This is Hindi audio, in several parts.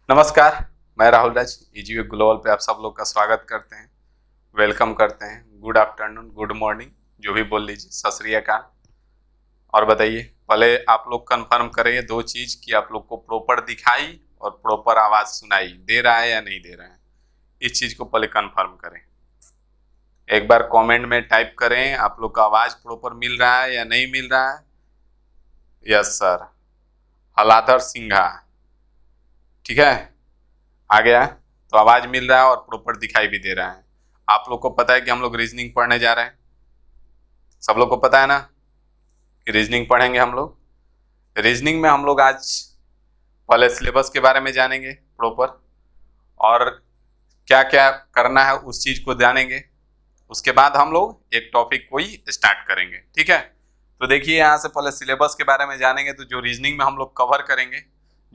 नमस्कार। मैं राहुल राज ईजीवी ग्लोबल पे आप सब लोग का स्वागत करते हैं, वेलकम करते हैं। गुड आफ्टरनून, गुड मॉर्निंग, जो भी बोल लीजिए, सत श्री अकाल। और बताइए, पहले आप लोग कंफर्म करें ये दो चीज कि आप लोग को प्रॉपर दिखाई और प्रॉपर आवाज सुनाई दे रहा है या नहीं दे रहा है। इस चीज को पहले कंफर्म करें। एक बार कमेंट में टाइप करें आप लोग का आवाज प्रॉपर मिल रहा है या नहीं मिल रहा है। यस सर, हलाधर सिंघा, ठीक है, आ गया। तो आवाज मिल रहा है और प्रॉपर दिखाई भी दे रहा है। आप लोग को पता है कि हम लोग रीजनिंग पढ़ने जा रहे हैं। सब लोग को पता है ना कि रीजनिंग पढ़ेंगे हम लोग। रीजनिंग में हम लोग आज पहले सिलेबस के बारे में जानेंगे प्रॉपर, और क्या क्या करना है उस चीज को जानेंगे। उसके बाद हम लोग एक टॉपिक को ही स्टार्ट करेंगे, ठीक है। तो देखिए, यहाँ से पहले सिलेबस के बारे में जानेंगे। तो जो रीजनिंग में हम लोग कवर करेंगे,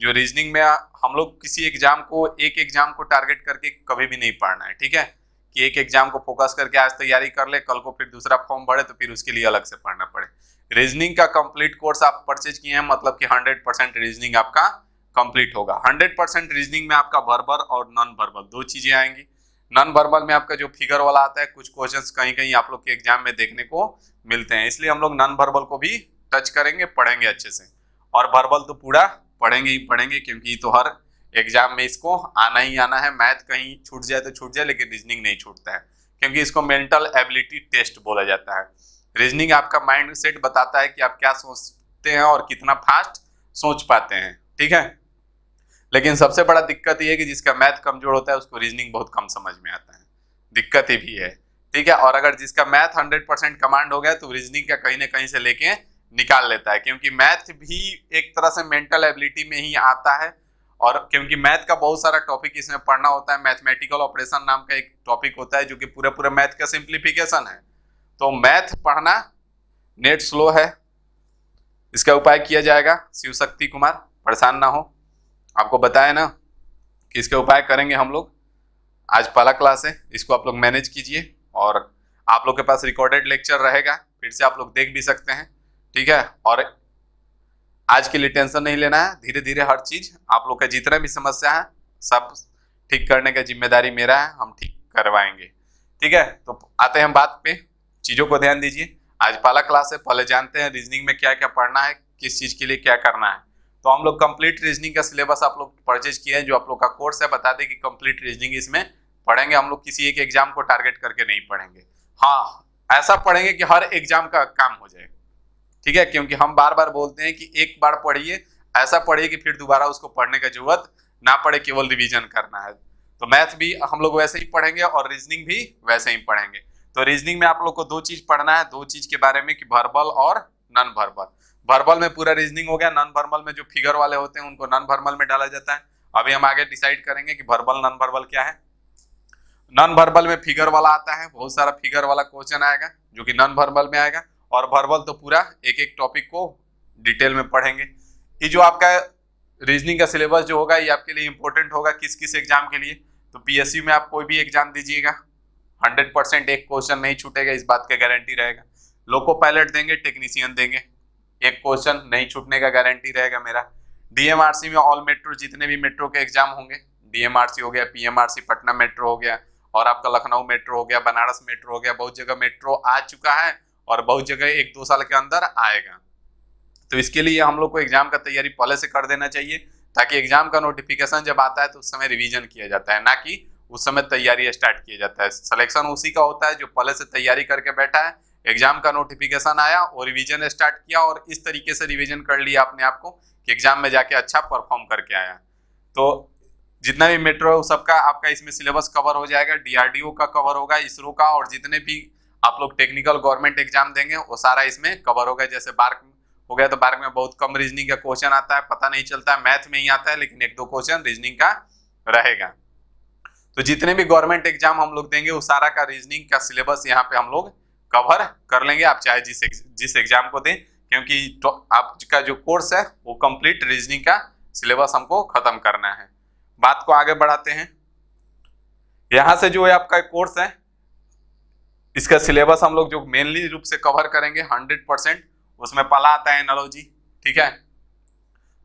जो रीजनिंग में हम लोग किसी एग्जाम को, एक एग्जाम को टारगेट करके कभी भी नहीं पढ़ना है, ठीक है। कि एक एग्जाम को फोकस करके आज तैयारी कर ले, कल को फिर दूसरा फॉर्म भरे तो फिर उसके लिए अलग से पढ़ना पड़े। रीजनिंग का कंप्लीट कोर्स आप परचेज किए हैं, मतलब कि 100% रीजनिंग आपका कंप्लीट होगा। 100% रीजनिंग में आपका वर्बल और नॉन वर्बल दो चीजें आएंगी। नॉन वर्बल में आपका जो फिगर वाला आता है, कुछ क्वेश्चंस कहीं कहीं आप लोग के एग्जाम में देखने को मिलते हैं, इसलिए हम लोग नॉन वर्बल को भी टच करेंगे, पढ़ेंगे अच्छे से। और वर्बल तो पूरा पढ़ेंगे ही पढ़ेंगे, क्योंकि तो हर एग्जाम में इसको आना ही आना है। मैथ कहीं छूट जाए तो छूट जाए, लेकिन रीजनिंग नहीं छूटता है, क्योंकि इसको मेंटल एबिलिटी टेस्ट बोला जाता है। रीजनिंग आपका माइंड सेट बताता है कि आप क्या सोचते हैं और कितना फास्ट सोच पाते हैं, ठीक है। लेकिन सबसे बड़ा दिक्कत ये है कि जिसका मैथ कमजोर होता है उसको रीजनिंग बहुत कम समझ में आता है। दिक्कत ये भी है, ठीक है। और अगर जिसका मैथ 100% कमांड हो गया तो रीजनिंग का कहीं ना कहीं से लेके निकाल लेता है, क्योंकि मैथ भी एक तरह से मेंटल एबिलिटी में ही आता है। और क्योंकि मैथ का बहुत सारा टॉपिक इसमें पढ़ना होता है। मैथमेटिकल ऑपरेशन नाम का एक टॉपिक होता है जो कि पूरे पूरे मैथ का सिंप्लीफिकेशन है। तो मैथ पढ़ना, नेट स्लो है, इसका उपाय किया जाएगा। शिव शक्ति कुमार, परेशान ना हो, आपको बताया ना कि इसके उपाय करेंगे हम लोग। आज पहला क्लास है, इसको आप लोग मैनेज कीजिए। और आप लोग के पास रिकॉर्डेड लेक्चर रहेगा, फिर से आप लोग देख भी सकते हैं, ठीक है। और आज के लिए टेंशन नहीं लेना है, धीरे धीरे हर चीज आप लोग का जितना भी समस्या है सब ठीक करने का जिम्मेदारी मेरा है, हम ठीक करवाएंगे, ठीक है। तो आते हैं बात पे, चीजों को ध्यान दीजिए। आज पहला क्लास है, पहले जानते हैं रीजनिंग में क्या क्या पढ़ना है, किस चीज के लिए क्या करना है। तो हम लोग कंप्लीट रीजनिंग का सिलेबस आप लोग परचेज किए हैं, जो आप लोग का कोर्स है। बता दें कि कंप्लीट रीजनिंग इसमें पढ़ेंगे हम लोग, किसी एक एग्जाम को टारगेट करके नहीं पढ़ेंगे। हाँ, ऐसा पढ़ेंगे कि हर एग्जाम का काम हो जाए, ठीक है। क्योंकि हम बार बार बोलते हैं कि एक बार पढ़िए, ऐसा पढ़िए कि फिर दोबारा उसको पढ़ने का जरूरत ना पड़े, केवल रिवीजन करना है। तो मैथ भी हम लोग वैसे ही पढ़ेंगे और रीजनिंग भी वैसे ही पढ़ेंगे। तो रीजनिंग में आप लोग को दो चीज पढ़ना है, दो चीज के बारे में, कि वर्बल और नॉन वर्बल। वर्बल में पूरा रीजनिंग हो गया, नॉन वर्बल में जो फिगर वाले होते हैं उनको नॉन वर्बल में डाला जाता है। अभी हम आगे डिसाइड करेंगे कि वर्बल नॉन वर्बल क्या है। नॉन वर्बल में फिगर वाला आता है, बहुत सारा फिगर वाला क्वेश्चन आएगा जो कि नॉन वर्बल में आएगा। और वर्बल तो पूरा एक एक टॉपिक को डिटेल में पढ़ेंगे। ये जो आपका रीजनिंग का सिलेबस जो होगा, ये आपके लिए इंपॉर्टेंट होगा किस किस एग्जाम के लिए। तो पीएसयू में आप कोई भी एग्जाम दीजिएगा, 100% एक क्वेश्चन नहीं छूटेगा, इस बात का गारंटी रहेगा। लोको पायलट देंगे, टेक्नीशियन देंगे, एक क्वेश्चन नहीं छूटने का गारंटी रहेगा मेरा। डीएमआरसी में ऑल मेट्रो, जितने भी मेट्रो के एग्जाम होंगे, डीएमआरसी हो गया, पीएमआरसी पटना मेट्रो हो गया, और आपका लखनऊ मेट्रो हो गया, बनारस मेट्रो हो गया, बहुत जगह मेट्रो आ चुका है और बहुत जगह 1-2 साल के अंदर आएगा। तो इसके लिए हम लोग को एग्जाम का तैयारी पहले से कर देना चाहिए, ताकि एग्जाम का नोटिफिकेशन जब आता है तो उस समय रिवीजन किया जाता है, ना कि उस समय तैयारी स्टार्ट किया जाता है। सिलेक्शन उसी का होता है जो पहले से तैयारी करके बैठा है, एग्जाम का नोटिफिकेशन आया और रिवीजन स्टार्ट किया, और इस तरीके से रिवीजन कर लिया अपने आप को कि एग्जाम में जाके अच्छा परफॉर्म करके आया। तो जितना भी मेट्रो है सबका आपका इसमें सिलेबस कवर हो जाएगा। डीआरडीओ का कवर होगा, इसरो का, और जितने भी आप लोग टेक्निकल गवर्नमेंट एग्जाम देंगे वो सारा इसमें कवर होगा। जैसे बार्क हो गया, तो बार्क में बहुत कम रीजनिंग का क्वेश्चन आता है, पता नहीं चलता है, मैथ में ही आता है, लेकिन 1-2 क्वेश्चन रीजनिंग का रहेगा। तो जितने भी गवर्नमेंट एग्जाम हम लोग देंगे वो सारा का रीजनिंग का सिलेबस यहाँ पे हम लोग कवर कर लेंगे, आप चाहे जिस एग्जाम को दें, क्योंकि तो आपका जो कोर्स है वो कंप्लीट रीजनिंग का सिलेबस हमको खत्म करना है। बात को आगे बढ़ाते हैं। यहां से जो है आपका कोर्स है, इसका सिलेबस हम लोग जो मेनली रूप से कवर करेंगे 100%, उसमें पहला आता है एनालॉजी, ठीक है।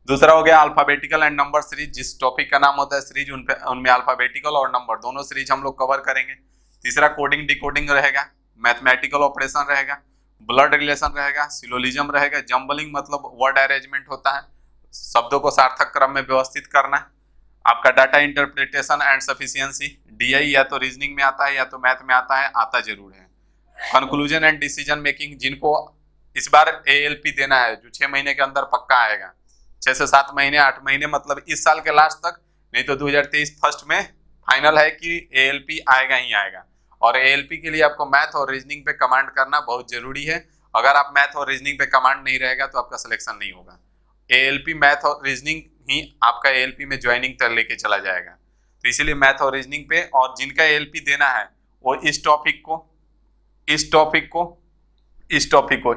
दूसरा हो गया अल्फाबेटिकल एंड नंबर सीरीज, जिस टॉपिक का नाम होता है सीरीज उनमें अल्फाबेटिकल और नंबर दोनों सीरीज हम लोग कवर करेंगे। तीसरा कोडिंग डिकोडिंग रहेगा, मैथमेटिकल ऑपरेशन रहेगा, ब्लड रिलेशन रहेगा, सिलोजिज्म रहेगा। जम्बलिंग मतलब वर्ड अरेंजमेंट होता है, शब्दों को सार्थक क्रम में व्यवस्थित करना। आपका data interpretation and sufficiency, DI या तो रीजनिंग में आता है या तो मैथ में आता है, आता जरूर है। कंक्लूजन एंड डिसीजन मेकिंग, जिनको इस बार एएलपी देना है जो 6 महीने के अंदर पक्का आएगा, 6 से 7 महीने 8 महीने, मतलब इस साल के लास्ट तक, नहीं तो 2023 फर्स्ट में फाइनल है कि एएलपी आएगा ही आएगा। और एएलपी के लिए आपको मैथ और रीजनिंग पे कमांड करना बहुत जरूरी है। अगर आप मैथ और रीजनिंग पे कमांड नहीं रहेगा तो आपका सिलेक्शन नहीं होगा। एएलपी मैथ और रीजनिंग ही आपका एएलपी में ज्वाइनिंग तक लेके चला जाएगा। तो इसीलिए मैथ और रीजनिंग पे, और जिनका एएलपी देना है वो इस टॉपिक को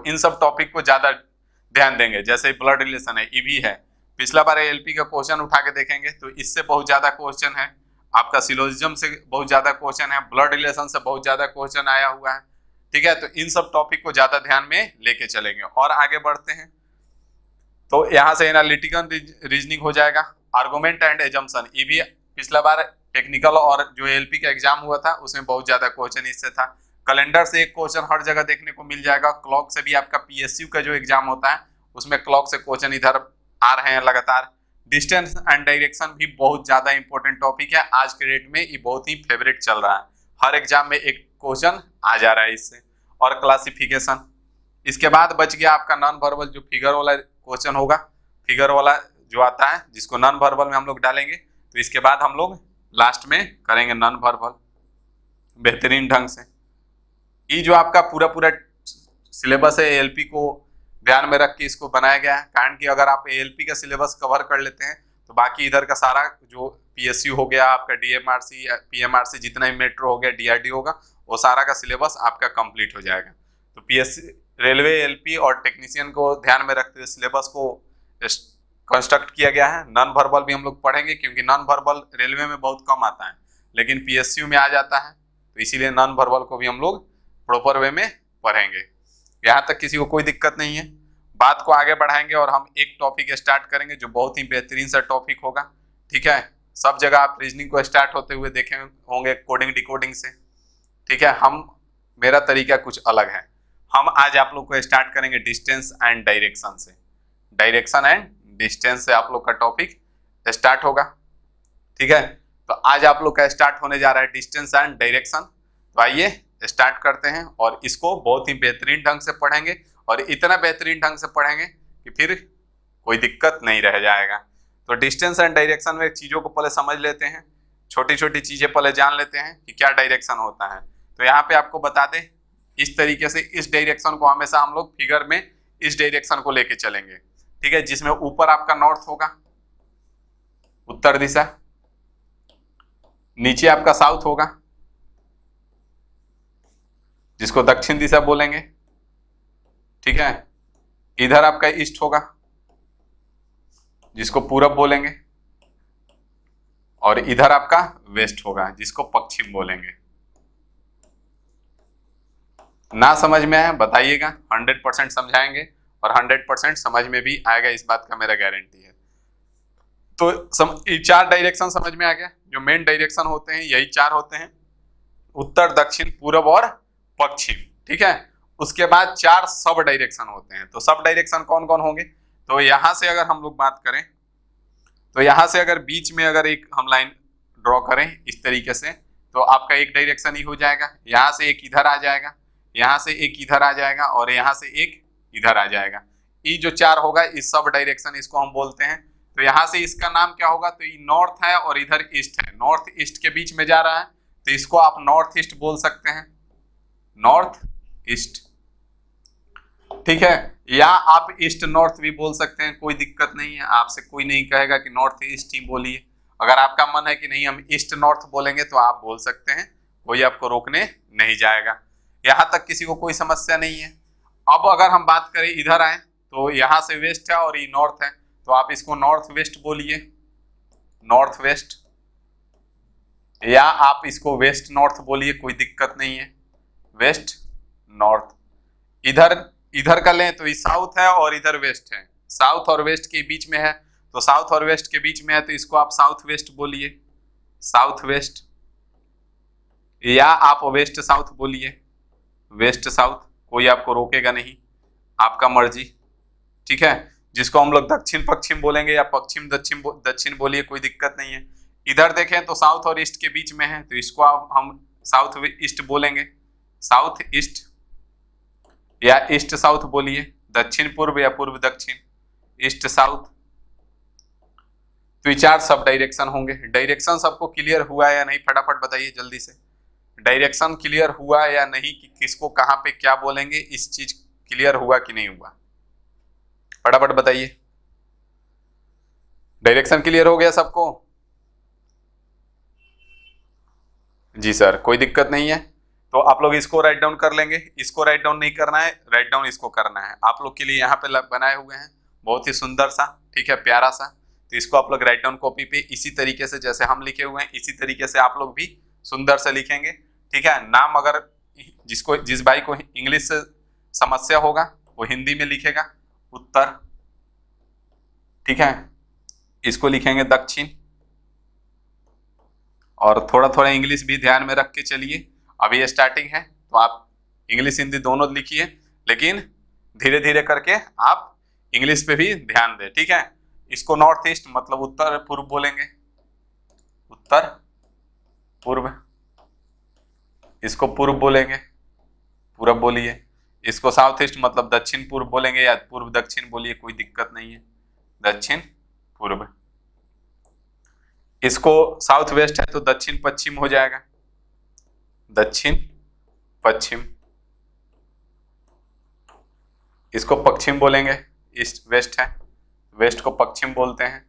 इन सब टॉपिक को ज्यादा ध्यान देंगे। जैसे ब्लड रिलेशन है, ईवी है, पिछला बार एएलपी का क्वेश्चन उठा के देखेंगे तो इससे बहुत ज्यादा क्वेश्चन है। आपका सिलोजिज्म से बहुत ज्यादा क्वेश्चन है, ब्लड रिलेशन से बहुत ज्यादा क्वेश्चन आया हुआ है। ठीक है, तो इन सब टॉपिक को ज्यादा ध्यान में लेके चलेंगे। और आगे बढ़ते हैं तो यहाँ से एनालिटिकल रीजनिंग हो जाएगा, आर्गुमेंट एंड एजम्पशन। ये भी पिछला बार टेक्निकल और जो एएलपी का एग्जाम हुआ था उसमें बहुत ज्यादा क्वेश्चन इससे था। कैलेंडर से एक क्वेश्चन हर जगह देखने को मिल जाएगा। क्लॉक से भी आपका पीएसयू का जो एग्जाम होता है उसमें क्लॉक से क्वेश्चन इधर आ रहे हैं लगातार। डिस्टेंस एंड डायरेक्शन भी बहुत ज्यादा इंपॉर्टेंट टॉपिक है, आज के डेट में ये बहुत ही फेवरेट चल रहा है, हर एग्जाम में एक क्वेश्चन आ जा रहा है इससे। और क्लासिफिकेशन, इसके बाद बच गया आपका नॉन वर्बल, जो फिगर वाला क्वेश्चन होगा, फिगर वाला जो आता है जिसको नॉन वर्बल में हम लोग डालेंगे। तो इसके बाद हम लोग लास्ट में करेंगे नॉन वर्बल बेहतरीन ढंग से। ये जो आपका पूरा सिलेबस है एएलपी को ध्यान में रख के इसको बनाया गया है, कारण कि अगर आप एएलपी का सिलेबस कवर कर लेते हैं तो बाकी इधर का सारा जो पीएसयू हो गया, आपका डीएमआरसी, पीएमआरसी, जितना भी मेट्रो हो गया, डीआरडी होगा, वो सारा का सिलेबस आपका कंप्लीट हो जाएगा। तो पीएससी, रेलवे, एएलपी और टेक्नीशियन को ध्यान में रखते हुए सिलेबस को कंस्ट्रक्ट किया गया है। नॉन वर्बल भी हम लोग पढ़ेंगे क्योंकि नॉन वर्बल रेलवे में बहुत कम आता है लेकिन पीएसयू में आ जाता है, तो इसीलिए नॉन वर्बल को भी हम लोग प्रॉपर वे में पढ़ेंगे। यहाँ तक किसी को कोई दिक्कत नहीं है। बात को आगे बढ़ाएंगे और हम एक टॉपिक स्टार्ट करेंगे जो बहुत ही बेहतरीन सा टॉपिक होगा। ठीक है, सब जगह आप रीजनिंग को स्टार्ट होते हुए देखे होंगे कोडिंग डिकोडिंग से। ठीक है, मेरा तरीका कुछ अलग है। हम आज आप लोग को स्टार्ट करेंगे डिस्टेंस एंड डायरेक्शन से। डायरेक्शन एंड डिस्टेंस से आप लोग का टॉपिक स्टार्ट होगा। ठीक है, तो आज आप लोग का स्टार्ट होने जा रहा है डिस्टेंस एंड डायरेक्शन। तो आइए स्टार्ट करते हैं और इसको बहुत ही बेहतरीन ढंग से पढ़ेंगे, और इतना बेहतरीन ढंग से पढ़ेंगे कि फिर कोई दिक्कत नहीं रह जाएगा। तो डिस्टेंस एंड डायरेक्शन में चीज़ों को पहले समझ लेते हैं, छोटी छोटी चीज़ें पहले जान लेते हैं कि क्या डायरेक्शन होता है। तो यहाँ पे आपको बता दें, इस तरीके से इस डायरेक्शन को हमेशा हम लोग फिगर में इस डायरेक्शन को लेके चलेंगे। ठीक है, जिसमें ऊपर आपका नॉर्थ होगा, उत्तर दिशा, नीचे आपका साउथ होगा जिसको दक्षिण दिशा बोलेंगे। ठीक है, इधर आपका ईस्ट होगा जिसको पूरब बोलेंगे, और इधर आपका वेस्ट होगा जिसको पश्चिम बोलेंगे। ना समझ में आया बताइएगा, 100% समझाएंगे और 100% समझ में भी आएगा, इस बात का मेरा गारंटी है। तो ये 4 डायरेक्शन समझ में आ गया। जो मेन डायरेक्शन होते हैं यही 4 होते हैं, उत्तर, दक्षिण, पूरब और पश्चिम। ठीक है, उसके बाद 4 सब डायरेक्शन होते हैं। तो सब डायरेक्शन कौन कौन होंगे? तो यहां से अगर हम लोग बात करें तो यहां से अगर बीच में अगर एक हम लाइन ड्रॉ करें इस तरीके से, तो आपका एक डायरेक्शन ही हो जाएगा। यहां से एक इधर आ जाएगा, यहां से एक इधर आ जाएगा, और यहां से एक इधर आ जाएगा। ये जो 4 होगा इस सब डायरेक्शन, इसको हम बोलते हैं। तो यहाँ से इसका नाम क्या होगा? तो ये नॉर्थ है और इधर ईस्ट है, नॉर्थ ईस्ट के बीच में जा रहा है, तो इसको आप नॉर्थ ईस्ट बोल सकते हैं, नॉर्थ ईस्ट। ठीक है, या आप ईस्ट नॉर्थ भी बोल सकते हैं, कोई दिक्कत नहीं है, आपसे कोई नहीं कहेगा कि नॉर्थ ईस्ट ही बोलिए। अगर आपका मन है कि नहीं हम ईस्ट नॉर्थ बोलेंगे तो आप बोल सकते हैं, कोई आपको रोकने नहीं जाएगा। यहाँ तक किसी को कोई समस्या नहीं है। अब अगर हम बात करें इधर आए तो यहाँ से वेस्ट है और ये नॉर्थ है, तो आप इसको नॉर्थ वेस्ट बोलिए, नॉर्थ वेस्ट, या आप इसको वेस्ट नॉर्थ बोलिए, कोई दिक्कत नहीं है, वेस्ट नॉर्थ। इधर का लें तो ये साउथ है और इधर वेस्ट है, साउथ और वेस्ट के बीच में है, तो साउथ और वेस्ट के बीच में है, तो इसको आप साउथ वेस्ट बोलिए, साउथ वेस्ट, या आप वेस्ट साउथ बोलिए, वेस्ट साउथ, कोई आपको रोकेगा नहीं, आपका मर्जी, ठीक है। जिसको हम लोग दक्षिण पश्चिम बोलेंगे या पश्चिम दक्षिण बोलिए, कोई दिक्कत नहीं है। इधर देखें तो साउथ और ईस्ट के बीच में है, तो इसको हम साउथ ईस्ट बोलेंगे, साउथ ईस्ट, या ईस्ट साउथ बोलिए, दक्षिण पूर्व या पूर्व दक्षिण, ईस्ट साउथ। तो ये 4 सब डायरेक्शन होंगे। डायरेक्शन सबको क्लियर हुआ या नहीं, फटाफट बताइए जल्दी से, डायरेक्शन क्लियर हुआ या नहीं कि किसको कहां पे क्या बोलेंगे, इस चीज क्लियर हुआ कि नहीं हुआ, फटाफट बताइए। डायरेक्शन क्लियर हो गया सबको? जी सर, कोई दिक्कत नहीं है। तो आप लोग इसको राइट डाउन कर लेंगे, इसको राइट डाउन नहीं करना है, राइट डाउन इसको करना है। आप लोग के लिए यहाँ पे बनाए हुए हैं बहुत ही सुंदर सा, ठीक है, प्यारा सा। तो इसको आप लोग राइट डाउन कॉपी पे इसी तरीके से जैसे हम लिखे हुए हैं इसी तरीके से आप लोग भी सुंदर से लिखेंगे, ठीक है। नाम अगर जिस भाई को इंग्लिश से समस्या होगा वो हिंदी में लिखेगा उत्तर, ठीक है। इसको लिखेंगे दक्षिण, और थोड़ा थोड़ा इंग्लिश भी ध्यान में रख के चलिए। अभी ये स्टार्टिंग है तो आप इंग्लिश हिंदी दोनों लिखिए, लेकिन धीरे धीरे करके आप इंग्लिश पे भी ध्यान दें, ठीक है। इसको नॉर्थ ईस्ट मतलब उत्तर पूर्व बोलेंगे, उत्तर पूर्व, इसको पूर्व बोलेंगे, पूर्व बोलिए। इसको साउथ ईस्ट मतलब दक्षिण पूर्व बोलेंगे या पूर्व दक्षिण बोलिए, कोई दिक्कत नहीं है, दक्षिण पूर्व। इसको साउथ वेस्ट है तो दक्षिण पश्चिम हो जाएगा, दक्षिण पश्चिम। इसको पश्चिम बोलेंगे, ईस्ट वेस्ट है, वेस्ट को पश्चिम बोलते हैं,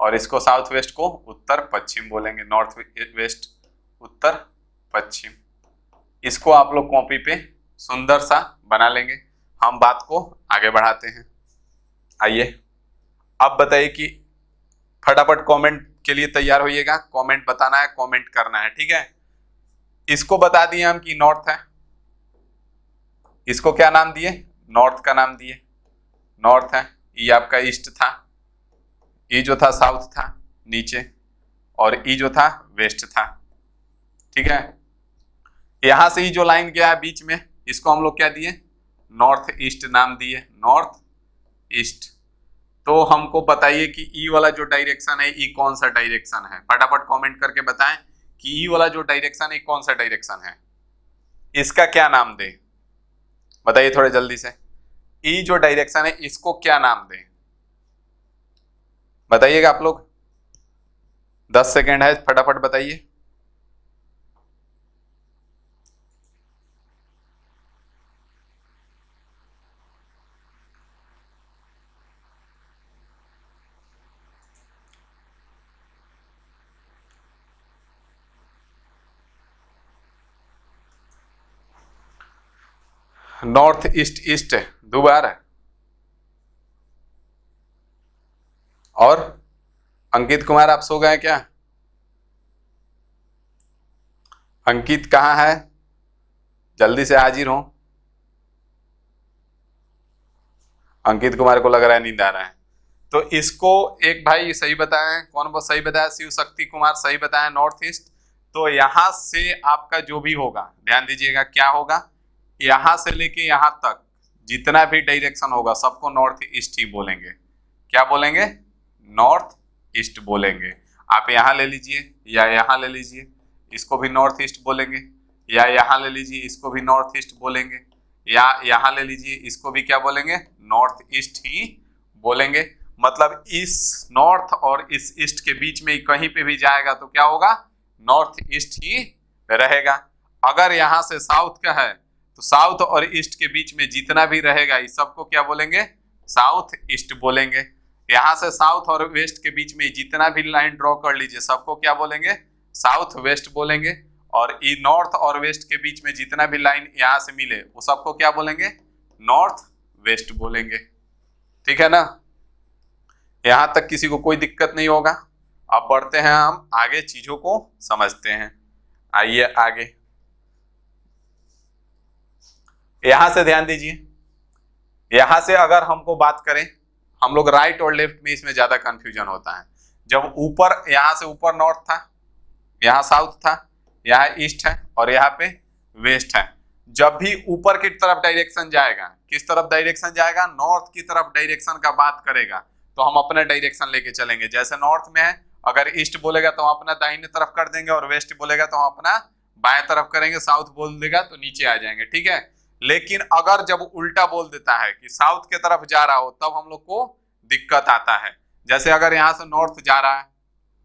और इसको साउथ वेस्ट को उत्तर पश्चिम बोलेंगे, नॉर्थ वेस्ट उत्तर पश्चिम। इसको आप लोग कॉपी पे सुंदर सा बना लेंगे। हम बात को आगे बढ़ाते हैं। आइए अब बताइए कि फटाफट कमेंट के लिए तैयार होइएगा, कमेंट बताना है, कमेंट करना है, ठीक है। इसको बता दिए हम कि नॉर्थ है, इसको क्या नाम दिए, नॉर्थ का नाम दिए, नॉर्थ है। ये आपका ईस्ट था, ये जो था साउथ था नीचे, और ये जो था वेस्ट था, ठीक है। यहां से ही जो लाइन गया है बीच में, इसको हम लोग क्या दिए, नॉर्थ ईस्ट नाम दिए, नॉर्थ ईस्ट। तो हमको बताइए कि ई वाला जो डायरेक्शन है ई कौन सा डायरेक्शन है, फटाफट कमेंट करके बताएं कि ई वाला जो डायरेक्शन है कौन सा डायरेक्शन है, इसका क्या नाम दे, बताइए थोड़े जल्दी से। ई जो डायरेक्शन है इसको क्या नाम दे, बताइएगा आप लोग, 10 सेकेंड है, फटाफट बताइए। नॉर्थ ईस्ट, ईस्ट दो बार है। और अंकित कुमार आप सो गए क्या, अंकित कहाँ है, जल्दी से हाजिर हो। अंकित कुमार को लग रहा है नींद आ रहा है, तो इसको एक भाई सही बताएं, कौन बहुत सही बताया, शिव शक्ति कुमार सही बताया, नॉर्थ ईस्ट। तो यहां से आपका जो भी होगा ध्यान दीजिएगा, क्या होगा, यहां से लेके यहां तक जितना भी डायरेक्शन होगा सबको नॉर्थ ईस्ट ही बोलेंगे, क्या बोलेंगे, नॉर्थ ईस्ट बोलेंगे। आप यहाँ ले लीजिए या यहाँ ले लीजिए, इसको भी नॉर्थ ईस्ट बोलेंगे, या यहाँ ले लीजिए इसको भी नॉर्थ ईस्ट बोलेंगे, या यहाँ ले लीजिए इसको भी क्या बोलेंगे, नॉर्थ ईस्ट ही बोलेंगे। मतलब इस नॉर्थ और इस ईस्ट के बीच में कहीं पे भी जाएगा तो क्या होगा, नॉर्थ ईस्ट ही रहेगा। अगर यहाँ से साउथ का है तो साउथ और ईस्ट के बीच में जितना भी रहेगा इस सबको क्या बोलेंगे, साउथ ईस्ट बोलेंगे। यहाँ से साउथ और वेस्ट के बीच में जितना भी लाइन ड्रॉ कर लीजिए सबको क्या बोलेंगे, साउथ वेस्ट बोलेंगे। और ये नॉर्थ और वेस्ट के बीच में जितना भी लाइन यहाँ से मिले वो सबको क्या बोलेंगे, नॉर्थ वेस्ट बोलेंगे, ठीक है ना। यहाँ तक किसी को कोई दिक्कत नहीं होगा। अब बढ़ते हैं हम आगे, चीजों को समझते हैं। आइए आगे, यहां से ध्यान दीजिए, यहां से अगर हमको बात करें, हम लोग राइट और लेफ्ट में इसमें ज्यादा कंफ्यूजन होता है। जब ऊपर, यहाँ से ऊपर नॉर्थ था, यहाँ साउथ था, यहाँ ईस्ट है और यहाँ पे वेस्ट है। जब भी ऊपर की तरफ डायरेक्शन जाएगा, किस तरफ डायरेक्शन जाएगा, नॉर्थ की तरफ डायरेक्शन का बात करेगा तो हम अपना डायरेक्शन लेके चलेंगे। जैसे नॉर्थ में है, अगर ईस्ट बोलेगा तो हम अपना दाहिने तरफ कर देंगे और वेस्ट बोलेगा तो हम अपना बाएं तरफ करेंगे, साउथ बोल देगा तो नीचे आ जाएंगे, ठीक है। लेकिन अगर जब उल्टा बोल देता है कि साउथ की तरफ जा रहा हो, तब हम लोग को दिक्कत आता है। जैसे अगर यहाँ से नॉर्थ जा रहा है,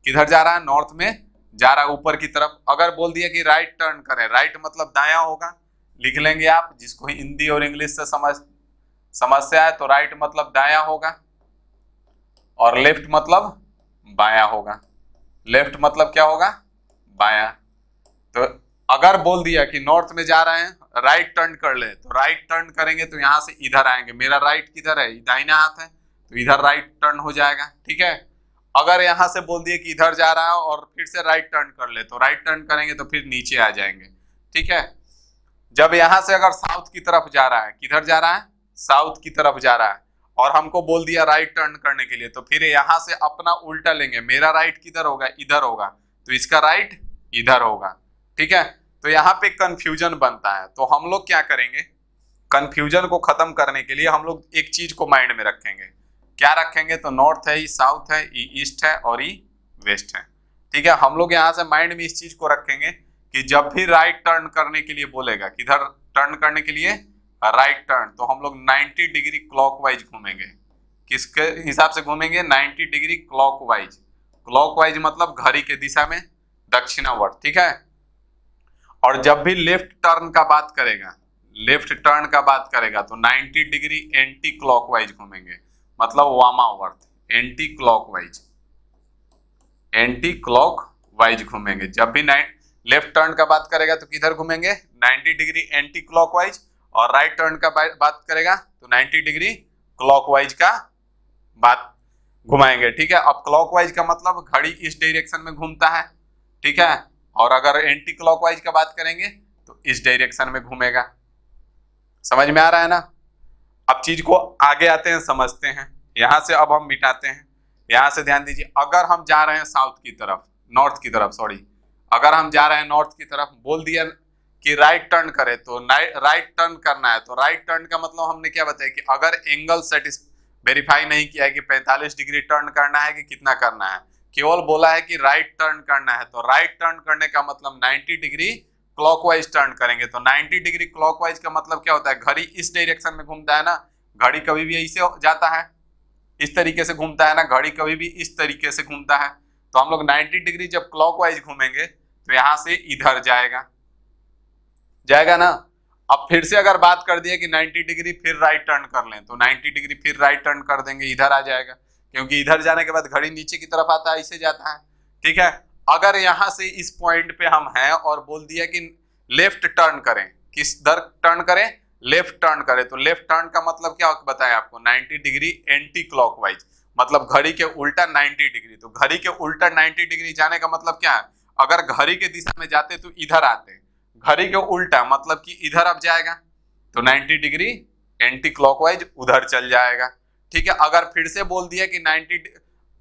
किधर जा रहा है, नॉर्थ में जा रहा है ऊपर की तरफ। अगर बोल दिया कि राइट टर्न करें, राइट मतलब दाया होगा, लिख लेंगे आप, जिसको हिंदी और इंग्लिश से समस्या है तो राइट मतलब दाया होगा और लेफ्ट मतलब बाया होगा। लेफ्ट मतलब क्या होगा, बाया। तो अगर बोल दिया कि नॉर्थ में जा रहे हैं, राइट टर्न कर ले, तो राइट टर्न करेंगे तो यहां से इधर आएंगे। मेरा राइट किधर है, दाहिना हाथ है, तो इधर राइट टर्न हो जाएगा, ठीक है। अगर यहां से बोल दिए कि इधर जा रहा है और फिर से राइट टर्न कर ले, तो राइट टर्न करेंगे तो फिर नीचे आ जाएंगे, ठीक है। जब यहां से अगर साउथ की तरफ जा रहा है, किधर जा रहा है, साउथ की तरफ जा रहा है, और हमको बोल दिया राइट टर्न करने के लिए, तो फिर यहां से अपना उल्टा लेंगे। मेरा राइट किधर होगा, इधर होगा, तो इसका राइट इधर होगा, ठीक है। तो यहाँ पे कंफ्यूजन बनता है। तो हम लोग क्या करेंगे, कंफ्यूजन को खत्म करने के लिए हम लोग एक चीज को माइंड में रखेंगे। क्या रखेंगे, तो नॉर्थ है, ई साउथ है, ई ईस्ट है और ई वेस्ट है, ठीक है। हम लोग यहाँ से माइंड में इस चीज को रखेंगे कि जब भी राइट टर्न करने के लिए बोलेगा, किधर टर्न करने के लिए, राइट टर्न, तो हम लोग 90 डिग्री क्लॉकवाइज घूमेंगे। किसके हिसाब से घूमेंगे, 90 डिग्री क्लॉकवाइज। क्लॉकवाइज मतलब घड़ी के दिशा में, दक्षिणावर्त, ठीक है। और जब भी लेफ्ट टर्न का बात करेगा, लेफ्ट टर्न का बात करेगा तो 90 डिग्री एंटी क्लॉकवाइज घूमेंगे, मतलब वामावर्त, एंटी क्लॉकवाइज, एंटी क्लॉकवाइज घूमेंगे। जब भी लेफ्ट टर्न का बात करेगा तो किधर घूमेंगे, 90 डिग्री एंटी क्लॉकवाइज, और राइट टर्न का बात करेगा तो 90 डिग्री क्लॉकवाइज का बात घुमाएंगे, ठीक है। अब क्लॉकवाइज का मतलब घड़ी इस डायरेक्शन में घूमता है, ठीक है, और अगर एंटी क्लॉकवाइज का बात करेंगे तो इस डायरेक्शन में घूमेगा। समझ में आ रहा है ना। अब चीज को आगे आते हैं, समझते हैं। यहां से अब हम मिटाते हैं। यहां से ध्यान दीजिए, अगर हम जा रहे हैं साउथ की तरफ, नॉर्थ की तरफ, सॉरी, अगर हम जा रहे हैं नॉर्थ की तरफ, बोल दिया कि राइट टर्न करे तो राइट टर्न करना है। तो राइट टर्न का मतलब हमने क्या बताया कि अगर एंगल वेरीफाई नहीं किया है कि 45 डिग्री टर्न करना है कि कितना करना है, केवल बोला है कि राइट टर्न करना है, तो राइट टर्न करने का मतलब 90 डिग्री क्लॉकवाइज टर्न करेंगे। तो 90 डिग्री क्लॉकवाइज का मतलब क्या होता है, घड़ी इस डायरेक्शन में घूमता है ना, घड़ी कभी भी ऐसे जाता है, इस तरीके से घूमता है ना, घड़ी कभी भी इस तरीके से घूमता है। तो हम लोग 90 डिग्री जब क्लॉकवाइज घूमेंगे तो यहां से इधर जाएगा, जाएगा ना। अब फिर से अगर बात कर दिया कि 90 डिग्री फिर राइट टर्न कर लें, तो 90 डिग्री फिर राइट टर्न कर देंगे, इधर आ जाएगा, क्योंकि इधर जाने के बाद घड़ी नीचे की तरफ आता है, ऐसे जाता है, ठीक है। अगर यहां से इस पॉइंट पे हम हैं और बोल दिया कि लेफ्ट टर्न करें, किस दर टर्न करें, लेफ्ट टर्न करें, तो लेफ्ट टर्न का मतलब क्या बताया आपको, 90 डिग्री एंटी क्लॉकवाइज, मतलब घड़ी के उल्टा 90 डिग्री। तो घड़ी के उल्टा 90 डिग्री जाने का मतलब क्या है, अगर घड़ी के दिशा में जाते तो इधर आते, घड़ी के उल्टा मतलब कि इधर अब जाएगा, तो 90 डिग्री एंटी क्लॉकवाइज उधर चल जाएगा, ठीक है। अगर फिर से बोल दिया कि 90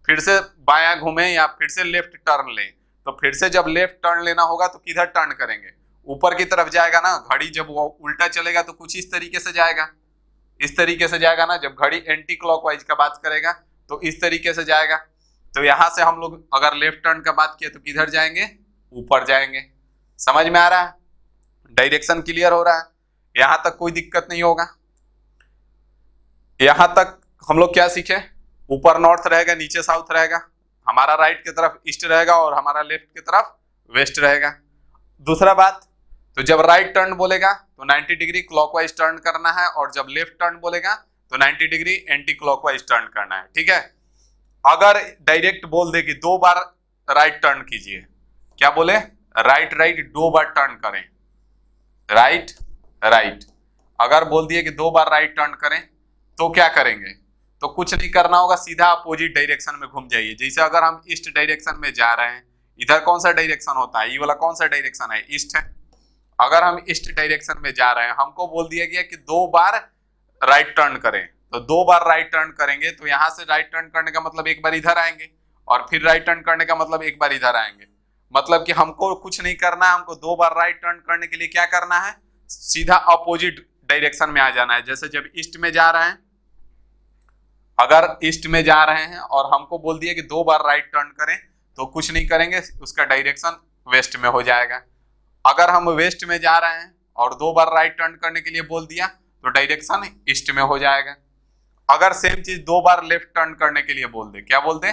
फिर से बायां घूमे या फिर से लेफ्ट टर्न लें, तो फिर से जब लेफ्ट टर्न लेना होगा तो किधर टर्न करेंगे, ऊपर की तरफ जाएगा ना। घड़ी जब वो उल्टा चलेगा तो कुछ इस तरीके से जाएगा, इस तरीके से जाएगा ना। जब घड़ी एंटी क्लॉकवाइज का बात करेगा तो इस तरीके से जाएगा। तो यहां से हम लोग अगर लेफ्ट टर्न का बात किया तो किधर जाएंगे, ऊपर जाएंगे। समझ में आ रहा है, डायरेक्शन क्लियर हो रहा है, यहां तक कोई दिक्कत नहीं होगा। यहां तक हम लोग क्या सीखे, ऊपर नॉर्थ रहेगा, नीचे साउथ रहेगा, हमारा राइट की तरफ ईस्ट रहेगा और हमारा लेफ्ट की तरफ वेस्ट रहेगा। दूसरा बात, तो जब राइट टर्न बोलेगा तो 90 डिग्री क्लॉकवाइज टर्न करना है, और जब लेफ्ट टर्न बोलेगा तो 90 डिग्री एंटी क्लॉकवाइज टर्न करना है, ठीक है। अगर डायरेक्ट बोल दे कि 2 बार राइट टर्न कीजिए, क्या बोले, राइट राइट 2 बार टर्न करें, राइट राइट। अगर बोल दिए कि 2 बार राइट टर्न करें तो क्या करेंगे, तो कुछ नहीं करना होगा, सीधा अपोजिट डायरेक्शन में घूम जाइए। जैसे अगर हम ईस्ट डायरेक्शन में जा रहे हैं, इधर कौन सा डायरेक्शन होता है, ये वाला कौन सा डायरेक्शन है, ईस्ट है। अगर हम ईस्ट डायरेक्शन में जा रहे हैं, हमको बोल दिया गया कि 2 बार राइट टर्न करें, तो 2 बार राइट टर्न करेंगे तो यहां से राइट टर्न करने का मतलब एक बार इधर आएंगे और फिर राइट टर्न करने का मतलब एक बार इधर आएंगे। मतलब कि हमको कुछ नहीं करना है, हमको 2 बार राइट टर्न करने के लिए क्या करना है, सीधा अपोजिट डायरेक्शन में आ जाना है। जैसे जब ईस्ट में जा रहे हैं, अगर ईस्ट में जा रहे हैं और हमको बोल दिया कि 2 बार राइट टर्न करें तो कुछ नहीं करेंगे, उसका डायरेक्शन वेस्ट में हो जाएगा। अगर हम वेस्ट में जा रहे हैं और 2 बार राइट टर्न करने के लिए बोल दिया तो डायरेक्शन ईस्ट में हो जाएगा। अगर सेम चीज 2 बार लेफ्ट टर्न करने के लिए बोल दे, क्या बोल दे,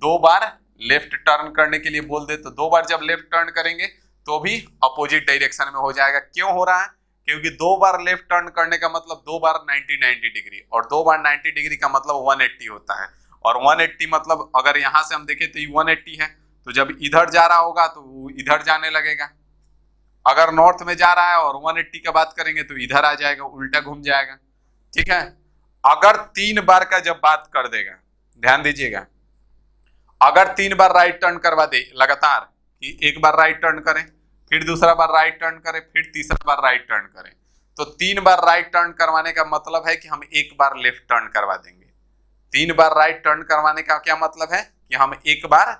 2 बार लेफ्ट टर्न करने के लिए बोल दे, तो 2 बार जब लेफ्ट टर्न करेंगे तो भी अपोजिट डायरेक्शन में हो जाएगा। क्यों हो रहा है, क्योंकि 2 बार लेफ्ट टर्न करने का मतलब 2 बार 90 डिग्री, और 2 बार 90 डिग्री का मतलब 180 होता है। और 180 मतलब अगर यहां से हम देखें तो 180 है, तो जब इधर जा रहा होगा तो इधर जाने लगेगा। अगर नॉर्थ में जा रहा है और 180 का बात करेंगे तो इधर आ जाएगा, उल्टा घूम जाएगा। ठीक है, अगर 3 बार का जब बात कर देगा, ध्यान दीजिएगा, अगर 3 बार राइट टर्न करवा दे लगातार, कि एक बार राइट टर्न करें, फिर दूसरा बार राइट टर्न करें, फिर तीसरा बार राइट टर्न करें, तो 3 बार राइट टर्न करवाने का मतलब है कि हम एक बार लेफ्ट टर्न करवा देंगे। 3 बार राइट टर्न करवाने का क्या मतलब है कि हम एक बार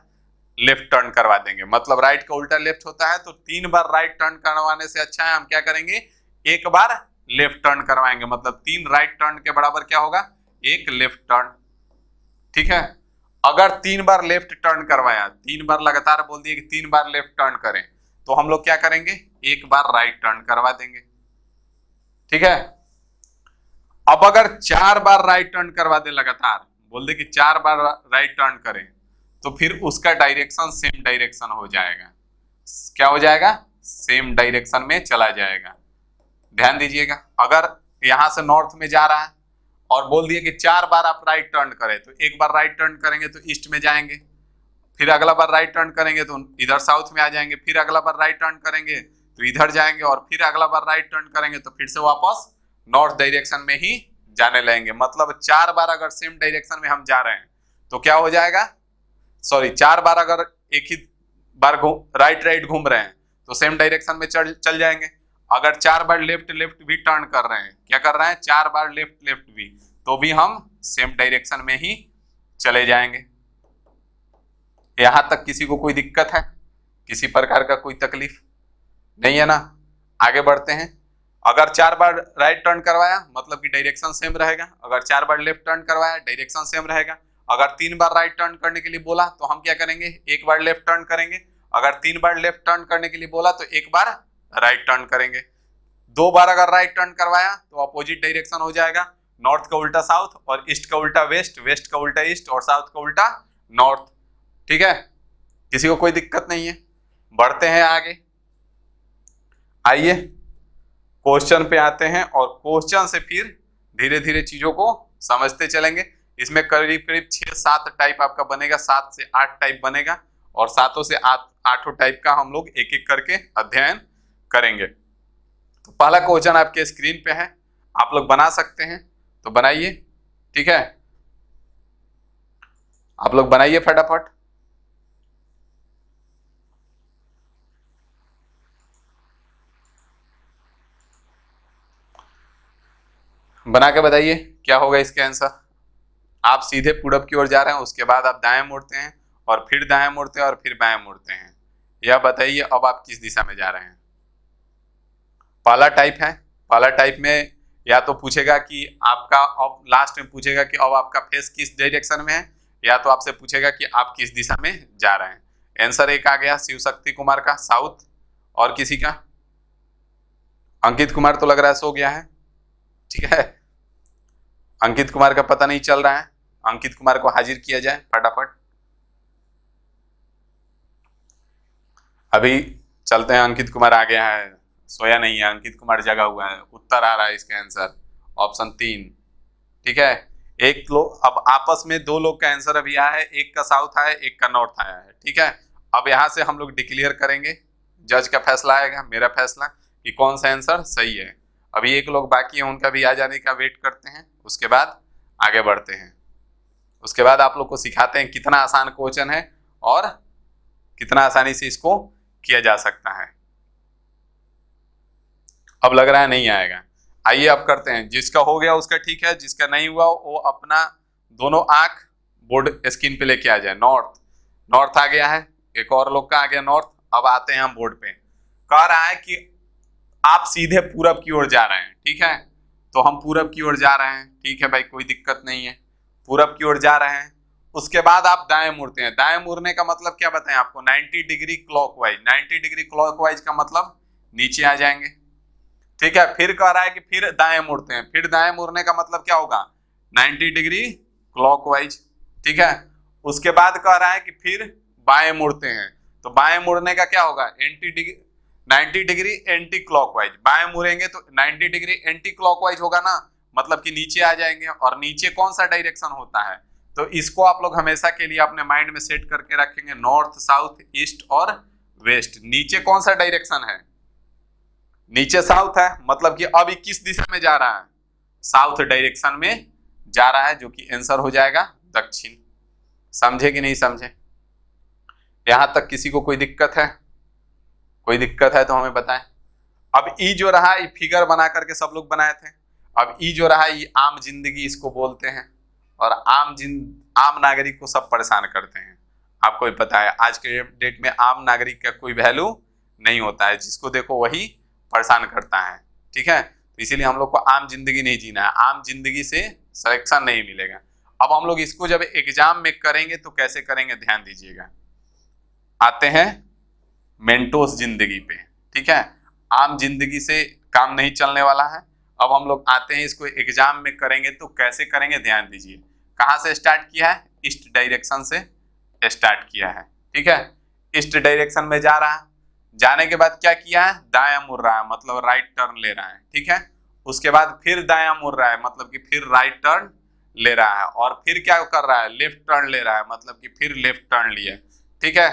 लेफ्ट टर्न करवा देंगे। मतलब राइट का उल्टा लेफ्ट होता है, तो 3 बार राइट टर्न करवाने से अच्छा है हम क्या करेंगे, एक बार लेफ्ट टर्न करवाएंगे। मतलब 3 राइट टर्न के बराबर क्या होगा, एक लेफ्ट टर्न। ठीक है, अगर 3 बार लेफ्ट टर्न करवाया, 3 बार लगातार बोल दिए कि 3 बार लेफ्ट टर्न करें, तो हम लोग क्या करेंगे, एक बार राइट टर्न करवा देंगे। ठीक है, अब अगर 4 बार राइट टर्न करवा दे लगातार, बोल दे कि 4 बार राइट टर्न करें, तो फिर उसका डायरेक्शन सेम डायरेक्शन हो जाएगा। क्या हो जाएगा, सेम डायरेक्शन में चला जाएगा। ध्यान दीजिएगा, अगर यहां से नॉर्थ में जा रहा है और बोल दिए कि 4 बार आप राइट टर्न करें, तो एक बार राइट टर्न करेंगे तो ईस्ट में जाएंगे, फिर अगला बार राइट टर्न करेंगे तो इधर साउथ में आ जाएंगे, फिर अगला बार राइट टर्न करेंगे तो इधर जाएंगे, और फिर अगला बार राइट टर्न करेंगे तो फिर से वापस नॉर्थ डायरेक्शन में ही जाने लगेंगे। मतलब 4 बार अगर सेम डायरेक्शन में हम जा रहे हैं तो क्या हो जाएगा, सॉरी 4 बार अगर एक ही बार राइट घूम रहे हैं तो सेम डायरेक्शन में चल जाएंगे। अगर 4 बार लेफ्ट भी टर्न कर रहे हैं, क्या कर रहे हैं, 4 बार लेफ्ट भी, तो भी हम सेम डायरेक्शन में ही चले जाएंगे। यहां तक किसी को कोई दिक्कत है, किसी प्रकार का कोई तकलीफ नहीं है ना। आगे बढ़ते हैं। अगर 4 बार राइट टर्न करवाया मतलब कि डायरेक्शन सेम रहेगा, अगर 4 बार लेफ्ट टर्न करवाया डायरेक्शन सेम रहेगा। अगर 3 बार राइट टर्न करने के लिए बोला तो हम क्या करेंगे, एक बार लेफ्ट टर्न करेंगे। अगर 3 बार लेफ्ट टर्न करने के लिए बोला तो एक बार राइट टर्न करेंगे। 2 बार अगर राइट टर्न करवाया तो अपोजिट डायरेक्शन हो जाएगा, नॉर्थ का उल्टा साउथ और ईस्ट का उल्टा वेस्ट, वेस्ट का उल्टा ईस्ट और साउथ का उल्टा नॉर्थ। ठीक है, किसी को कोई दिक्कत नहीं है। बढ़ते हैं आगे, आइए क्वेश्चन पे आते हैं और क्वेश्चन से फिर धीरे धीरे चीजों को समझते चलेंगे। इसमें करीब करीब 6-7 टाइप आपका बनेगा, 7 से 8 टाइप बनेगा, और 7 से 8 टाइप का हम लोग एक एक करके अध्ययन करेंगे। तो पहला क्वेश्चन आपके स्क्रीन पे है, आप लोग बना सकते हैं तो बनाइए। ठीक है, आप लोग बनाइए फटाफट। बना के बताइए क्या होगा इसके आंसर। आप सीधे पूरब की ओर जा रहे हैं, उसके बाद आप दाएं मुड़ते हैं और फिर दाएं मुड़ते हैं और फिर बाएं मुड़ते हैं। यह बताइए अब आप किस दिशा में जा रहे हैं। पहला टाइप है, पहला टाइप में या तो पूछेगा कि आपका, अब लास्ट में पूछेगा कि अब आपका फेस किस डायरेक्शन में है, या तो आपसे पूछेगा कि आप किस दिशा में जा रहे हैं। आंसर एक आ गया शिव शक्ति कुमार का साउथ, और किसी का, अंकित कुमार तो लग रहा है सो गया है। ठीक है, अंकित कुमार का पता नहीं चल रहा है, अंकित कुमार को हाजिर किया जाए फटाफट। अभी चलते हैं, अंकित कुमार आ गया है, सोया नहीं है, अंकित कुमार जगा हुआ है। उत्तर आ रहा है इसका आंसर ऑप्शन 3। ठीक है, एक लोग, अब आपस में 2 लोग का आंसर अभी आया है, एक का साउथ आया है, एक का नॉर्थ आया है। ठीक है, अब यहां से हम लोग डिक्लेयर करेंगे, जज का फैसला आएगा, मेरा फैसला, कि कौन सा आंसर सही है। अभी एक लोग बाकी है, उनका भी आ जाने का वेट करते हैं, उसके बाद आगे बढ़ते हैं। उसके बाद आप लोग को सिखाते हैं कितना आसान क्वेश्चन है और कितना आसानी से इसको किया जा सकता है। अब लग रहा है नहीं आएगा। आइए अब करते हैं, जिसका हो गया उसका ठीक है, जिसका नहीं हुआ वो अपना दोनों आंख बोर्ड स्क्रीन पे लेके आ जाए। नॉर्थ, नॉर्थ आ गया है, एक और लोग का आ गया नॉर्थ। अब आते हैं हम बोर्ड पे, कह रहा है कि आप सीधे पूरब की ओर जा रहे हैं, ठीक है, तो हम पूरब की ओर जा रहे हैं, ठीक है भाई, कोई दिक्कत नहीं है, पूरब की ओर जा रहे हैं। उसके बाद आप दाएं मुड़ते हैं, दाएं मुड़ने का मतलब क्या बताएं आपको, 90 डिग्री क्लॉकवाइज। 90 डिग्री क्लॉकवाइज का मतलब नीचे आ जाएंगे, ठीक है। फिर कह रहा है कि फिर दाएं मुड़ते हैं, फिर दाएं मुड़ने का मतलब क्या होगा, 90 डिग्री क्लॉकवाइज, ठीक है। उसके बाद कह रहा है कि फिर बाएं मुड़ते हैं, तो बाएं मुड़ने का क्या होगा, 90 डिग्री एंटी क्लॉकवाइज। बाएं मुड़ेंगे तो 90 डिग्री एंटी क्लॉकवाइज होगा ना, मतलब कि नीचे आ जाएंगे। और नीचे कौन सा डायरेक्शन होता है, तो इसको आप लोग हमेशा के लिए अपने माइंड में सेट करके रखेंगे, नॉर्थ, साउथ, ईस्ट और वेस्ट। नीचे कौन सा डायरेक्शन है, नीचे साउथ है, मतलब कि अभी किस दिशा में जा रहा है, साउथ डायरेक्शन में जा रहा है, जो कि आंसर हो जाएगा दक्षिण। समझे कि नहीं समझे, यहां तक किसी को कोई दिक्कत है, कोई दिक्कत है तो हमें बताएं। अब ई जो रहा, ये फिगर बना करके सब लोग बनाए थे। अब ई जो रहा, ये आम जिंदगी इसको बोलते हैं, और आम नागरिक को सब परेशान करते हैं। आपको भी पता है आज के डेट में आम नागरिक का कोई वैल्यू नहीं होता है, जिसको देखो वही परेशान करता है, ठीक है। तो इसीलिए हम लोग को आम जिंदगी नहीं जीना है, आम जिंदगी से सिलेक्शन नहीं मिलेगा। अब हम लोग इसको जब एग्जाम में करेंगे तो कैसे करेंगे, ध्यान दीजिएगा। आते हैं मेंटोस जिंदगी पे, ठीक है, आम जिंदगी से काम नहीं चलने वाला है। अब हम लोग आते हैं इसको एग्जाम में करेंगे तो कैसे करेंगे, ध्यान दीजिए। कहां से स्टार्ट किया है, ईस्ट डायरेक्शन से स्टार्ट किया है, ठीक है। ईस्ट डायरेक्शन में जा रहा है, जाने के बाद क्या किया है, दाया मुड़ रहा है, मतलब राइट टर्न ले रहा है, ठीक है। उसके बाद फिर दाया मुड़ रहा है, मतलब कि फिर राइट टर्न ले रहा है, और फिर क्या कर रहा है, लेफ्ट टर्न ले रहा है, मतलब कि फिर लेफ्ट टर्न लिया, ठीक है।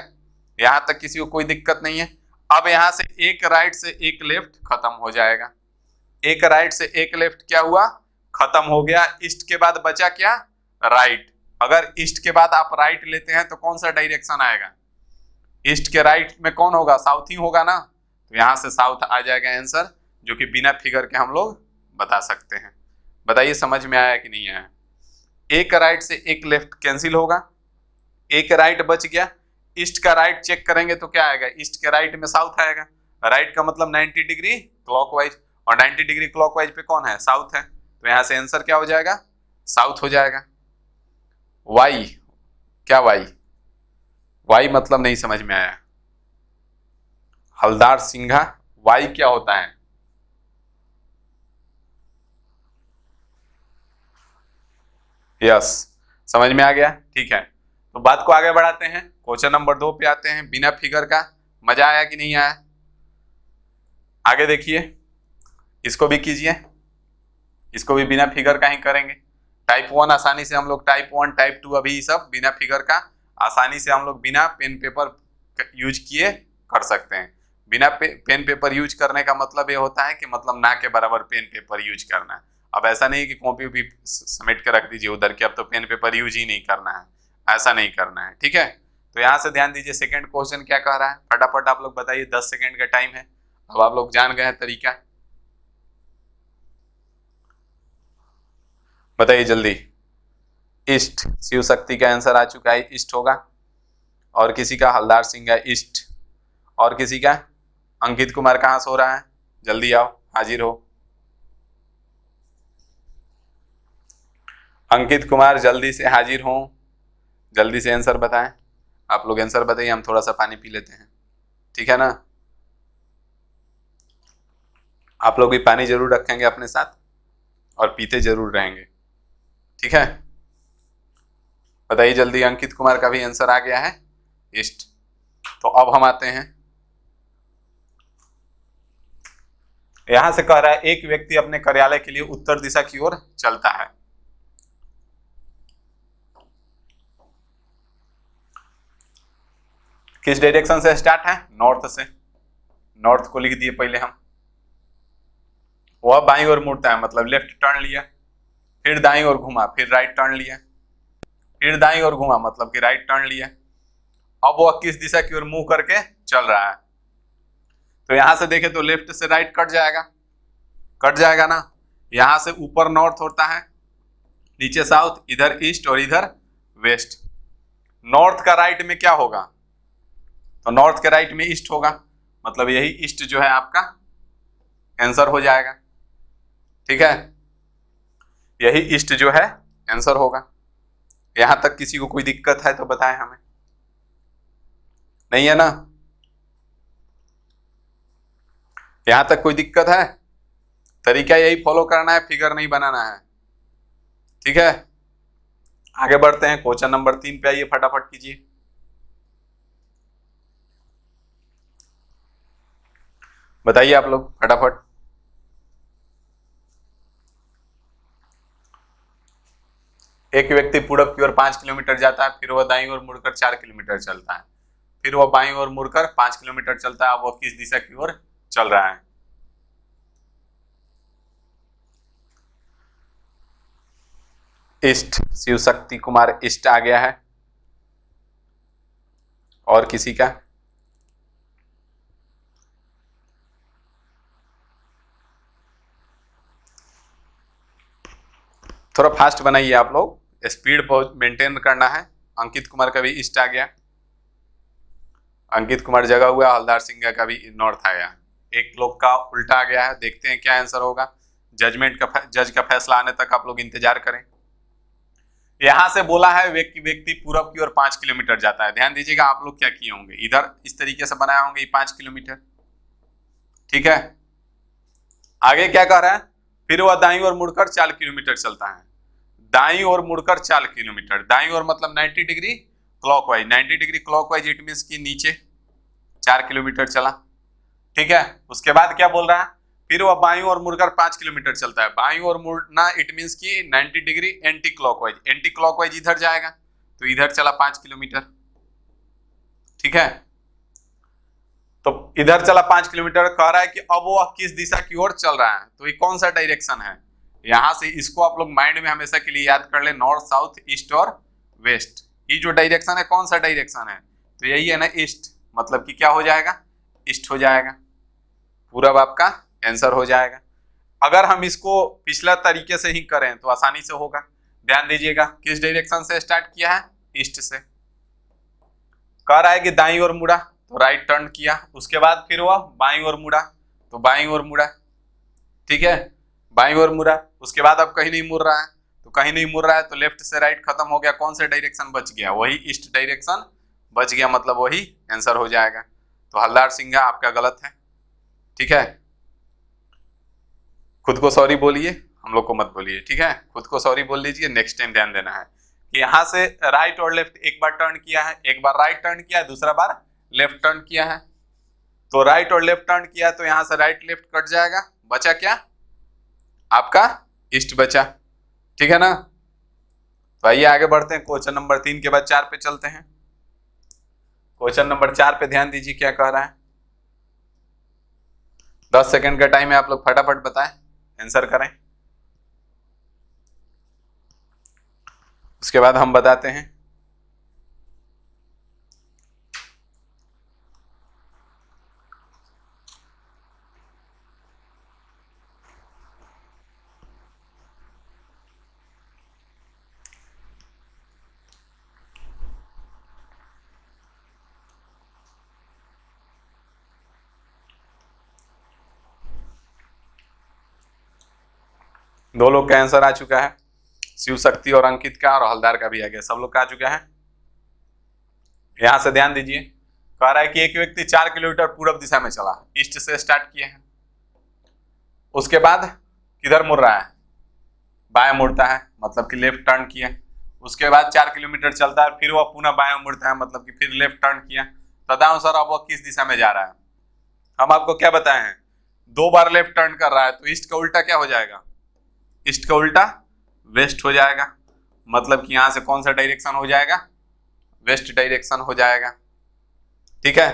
यहां तक किसी को कोई दिक्कत नहीं है। अब यहां से एक राइट से एक लेफ्ट खत्म हो जाएगा, एक राइट से एक लेफ्ट क्या हुआ, खत्म हो गया। ईस्ट के बाद बचा क्या, राइट। अगर ईस्ट के बाद आप राइट लेते हैं तो कौन सा डायरेक्शन आएगा, ईस्ट के राइट में कौन होगा, साउथ ही होगा ना, तो यहां से साउथ आ जाएगा आंसर, जो कि बिना फिगर के हम लोग बता सकते हैं। बताइए समझ में आया कि नहीं आया। एक राइट से एक लेफ्ट कैंसिल होगा, एक राइट बच गया। ईस्ट का राइट चेक करेंगे तो क्या आएगा, ईस्ट के राइट में साउथ आएगा, राइट का मतलब 90 डिग्री क्लॉकवाइज, और 90 डिग्री क्लॉकवाइज पे कौन है, साउथ है, तो यहां से आंसर क्या हो जाएगा, साउथ हो जाएगा। वाई, क्या वाई, वाई मतलब नहीं समझ में आया, हलदार सिंघा, वाई क्या होता है, यस, समझ में आ गया, ठीक है। तो बात को आगे बढ़ाते हैं, क्वेश्चन नंबर 2 पे आते हैं, बिना फिगर का। मजा आया कि नहीं आया, आगे देखिए, इसको भी कीजिए, इसको भी बिना फिगर का ही करेंगे। टाइप 1 आसानी से हम लोग, टाइप 1 टाइप 2 अभी सब बिना फिगर का आसानी से हम लोग बिना पेन पेपर यूज किए कर सकते हैं। बिना पेन पेपर यूज करने का मतलब ये होता है कि मतलब ना के बराबर पेन पेपर यूज करना है। अब ऐसा नहीं कि कॉपी भी समेट के रख दीजिए उधर के, अब तो पेन पेपर यूज ही नहीं करना है, ऐसा नहीं करना है, ठीक है। तो यहाँ से ध्यान दीजिए, सेकंड क्वेश्चन क्या कह रहा है, फटाफट आप लोग बताइए, 10 सेकंड का टाइम है। अब आप लोग जान गए हैं तरीका, बताइए जल्दी। ईस्ट, शिव शक्ति का आंसर आ चुका है, ईस्ट होगा। और किसी का, हलदार सिंह है ईस्ट। और किसी का, अंकित कुमार कहाँ सो रहा है, जल्दी आओ, हाजिर हो। अंकित कुमार जल्दी से हाजिर हो, जल्दी से आंसर बताएं। आप लोग आंसर बताइए, हम थोड़ा सा पानी पी लेते हैं, ठीक है ना। आप लोग भी पानी जरूर रखेंगे अपने साथ और पीते जरूर रहेंगे, ठीक है। बताइए जल्दी, अंकित कुमार का भी आंसर आ गया है, ईस्ट। तो अब हम आते हैं, यहां से कह रहा है एक व्यक्ति अपने कार्यालय के लिए उत्तर दिशा की ओर चलता है। किस डायरेक्शन से स्टार्ट है, नॉर्थ से, नॉर्थ को लिख दिए पहले हम। वह बाईं ओर मुड़ता है, मतलब लेफ्ट टर्न लिया, फिर दाईं ओर घुमा, फिर राइट टर्न लिया, फिर दाईं ओर घुमा, मतलब कि राइट टर्न लिया। अब वह किस दिशा की ओर मुंह करके चल रहा है, तो यहां से देखें तो लेफ्ट से राइट कट जाएगा, कट जाएगा ना। यहां से ऊपर नॉर्थ होता है, नीचे साउथ, इधर ईस्ट और इधर वेस्ट। नॉर्थ का राइट में क्या होगा, तो नॉर्थ के राइट में ईस्ट होगा, मतलब यही ईस्ट जो है आपका आंसर हो जाएगा। ठीक है, यही ईस्ट जो है आंसर होगा। यहां तक किसी को कोई दिक्कत है तो बताएं हमें, नहीं है ना? यहां तक कोई दिक्कत है? तरीका यही फॉलो करना है, फिगर नहीं बनाना है। ठीक है, आगे बढ़ते हैं। क्वेश्चन नंबर 3 पे आइए, फटाफट कीजिए। बताइए आप लोग फटाफट। एक व्यक्ति पूरब की ओर 5 किलोमीटर जाता है, फिर वह दाईं ओर मुड़कर 4 किलोमीटर चलता है, फिर वह बाईं ओर मुड़कर 5 किलोमीटर चलता है। अब वह किस दिशा की ओर चल रहा है? ईस्ट, शिव शक्ति कुमार ईस्ट आ गया है। और किसी का? थोड़ा फास्ट बनाइए आप लोग, स्पीड बहुत मेंटेन करना है। अंकित कुमार का भी ईस्ट आ गया, अंकित कुमार जगह हुआ। हलदार सिंह का भी नॉर्थ आ गया। एक लोग का उल्टा आ गया है, देखते हैं क्या आंसर होगा। जज का फैसला आने तक आप लोग इंतजार करें। यहां से बोला है व्यक्ति पूरब की ओर 5 किलोमीटर जाता है। ध्यान दीजिएगा, आप लोग क्या किए होंगे, इधर इस तरीके से बनाए होंगे 5 किलोमीटर। ठीक है, आगे क्या कह रहा है? फिर वह दाईं ओर मुड़कर 4 किलोमीटर चलता है। दाईं ओर मुड़कर 4 किलोमीटर, दाईं ओर मतलब 90 degree clockwise, 90 degree clockwise it means कि नीचे 4 किलोमीटर चला। ठीक है, उसके बाद क्या बोल रहा है? फिर वह बाईं ओर मुड़कर 5 किलोमीटर चलता है। बाईं ओर मुड़ना इट मींस कि 90 degree anti clockwise, anti clockwise इधर जाएगा, तो इधर चला 5 किलोमीटर। ठीक है, तो इधर चला 5 किलोमीटर। कह रहा है कि अब वह किस दिशा की ओर चल रहा है, तो ये कौन सा डायरेक्शन है? यहां से इसको आप लोग माइंड में हमेशा के लिए याद कर ले, नॉर्थ साउथ ईस्ट और वेस्ट। ये जो डायरेक्शन है कौन सा डायरेक्शन है? तो यही है ना, ईस्ट, मतलब कि क्या हो जाएगा? ईस्ट हो जाएगा। पूरब आपका आंसर हो जाएगा। अगर हम इसको पिछला तरीके से ही करें तो आसानी से होगा। ध्यान दीजिएगा, किस डायरेक्शन से स्टार्ट किया है? ईस्ट से। कह रहा है कि दाईं ओर मुड़ा, तो राइट टर्न किया। उसके बाद फिर वह बाईं ओर मुड़ा, तो बाईं ओर मुड़ा। ठीक है, बाईं ओर मुड़ा। उसके बाद अब कहीं नहीं मुड़ रहा है, तो कहीं नहीं मुड़ रहा है, तो लेफ्ट से राइट खत्म हो गया। कौन सा डायरेक्शन बच गया? वही ईस्ट डायरेक्शन बच गया, मतलब वही आंसर हो जाएगा। तो हलदार सिंह आपका गलत है। ठीक है, खुद को सॉरी बोलिए, हम लोग को मत बोलिए। ठीक है, खुद को सॉरी बोल लीजिए। नेक्स्ट टाइम ध्यान देना है कि यहाँ से राइट और लेफ्ट एक बार टर्न किया है, एक बार राइट टर्न किया है, दूसरा बार लेफ्ट टर्न किया है। तो राइट और लेफ्ट टर्न किया तो यहां से राइट लेफ्ट कट जाएगा, बचा क्या? आपका ईस्ट बचा। ठीक है ना? तो आइए आगे बढ़ते हैं। क्वेश्चन नंबर 3 के बाद 4 पे चलते हैं। क्वेश्चन नंबर 4 पे ध्यान दीजिए क्या कह रहा है। 10 सेकंड का टाइम है, आप लोग फटाफट बताएं, आंसर करें, उसके बाद हम बताते हैं। दो लोग का आंसर आ चुका है, शिव शक्ति और अंकित का, और हलदार का भी आ गया। सब लोग का आ चुका है। यहां से ध्यान दीजिए, कह रहा है कि एक व्यक्ति 4 किलोमीटर पूर्व दिशा में चला, ईस्ट से स्टार्ट किए हैं। उसके बाद किधर मुड़ रहा है? बाएं मुड़ता है, मतलब कि लेफ्ट टर्न किया। उसके बाद 4 किलोमीटर चलता है, फिर वह पुनः बाएं मुड़ता है, मतलब कि फिर लेफ्ट टर्न किया। तदनुसार अब वह किस दिशा में जा रहा है? हम आपको क्या बताए हैं? 2 बार लेफ्ट टर्न कर रहा है, तो ईस्ट का उल्टा क्या हो जाएगा? ईस्ट का उल्टा वेस्ट हो जाएगा, मतलब कि यहां से कौन सा डायरेक्शन हो जाएगा? वेस्ट डायरेक्शन हो जाएगा। ठीक है,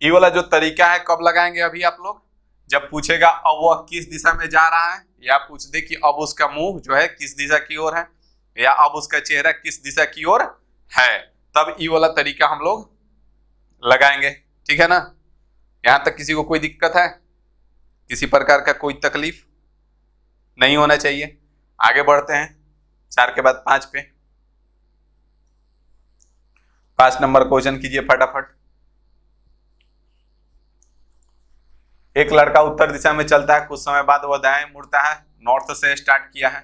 ये वाला जो तरीका है कब लगाएंगे अभी आप लोग? जब पूछेगा अब वह किस दिशा में जा रहा है, या पूछ दे कि अब उसका मुंह जो है किस दिशा की ओर है, या अब उसका चेहरा किस दिशा की ओर है, तब ये वाला तरीका हम लोग लगाएंगे। ठीक है ना? यहां तक किसी को कोई दिक्कत है? किसी प्रकार का कोई तकलीफ? नहीं होना चाहिए। आगे बढ़ते हैं 4 के बाद 5 पे। 5 नंबर क्वेश्चन कीजिए फटाफट। एक लड़का उत्तर दिशा में चलता है, कुछ समय बाद वह दाएं मुड़ता है। नॉर्थ से स्टार्ट किया है,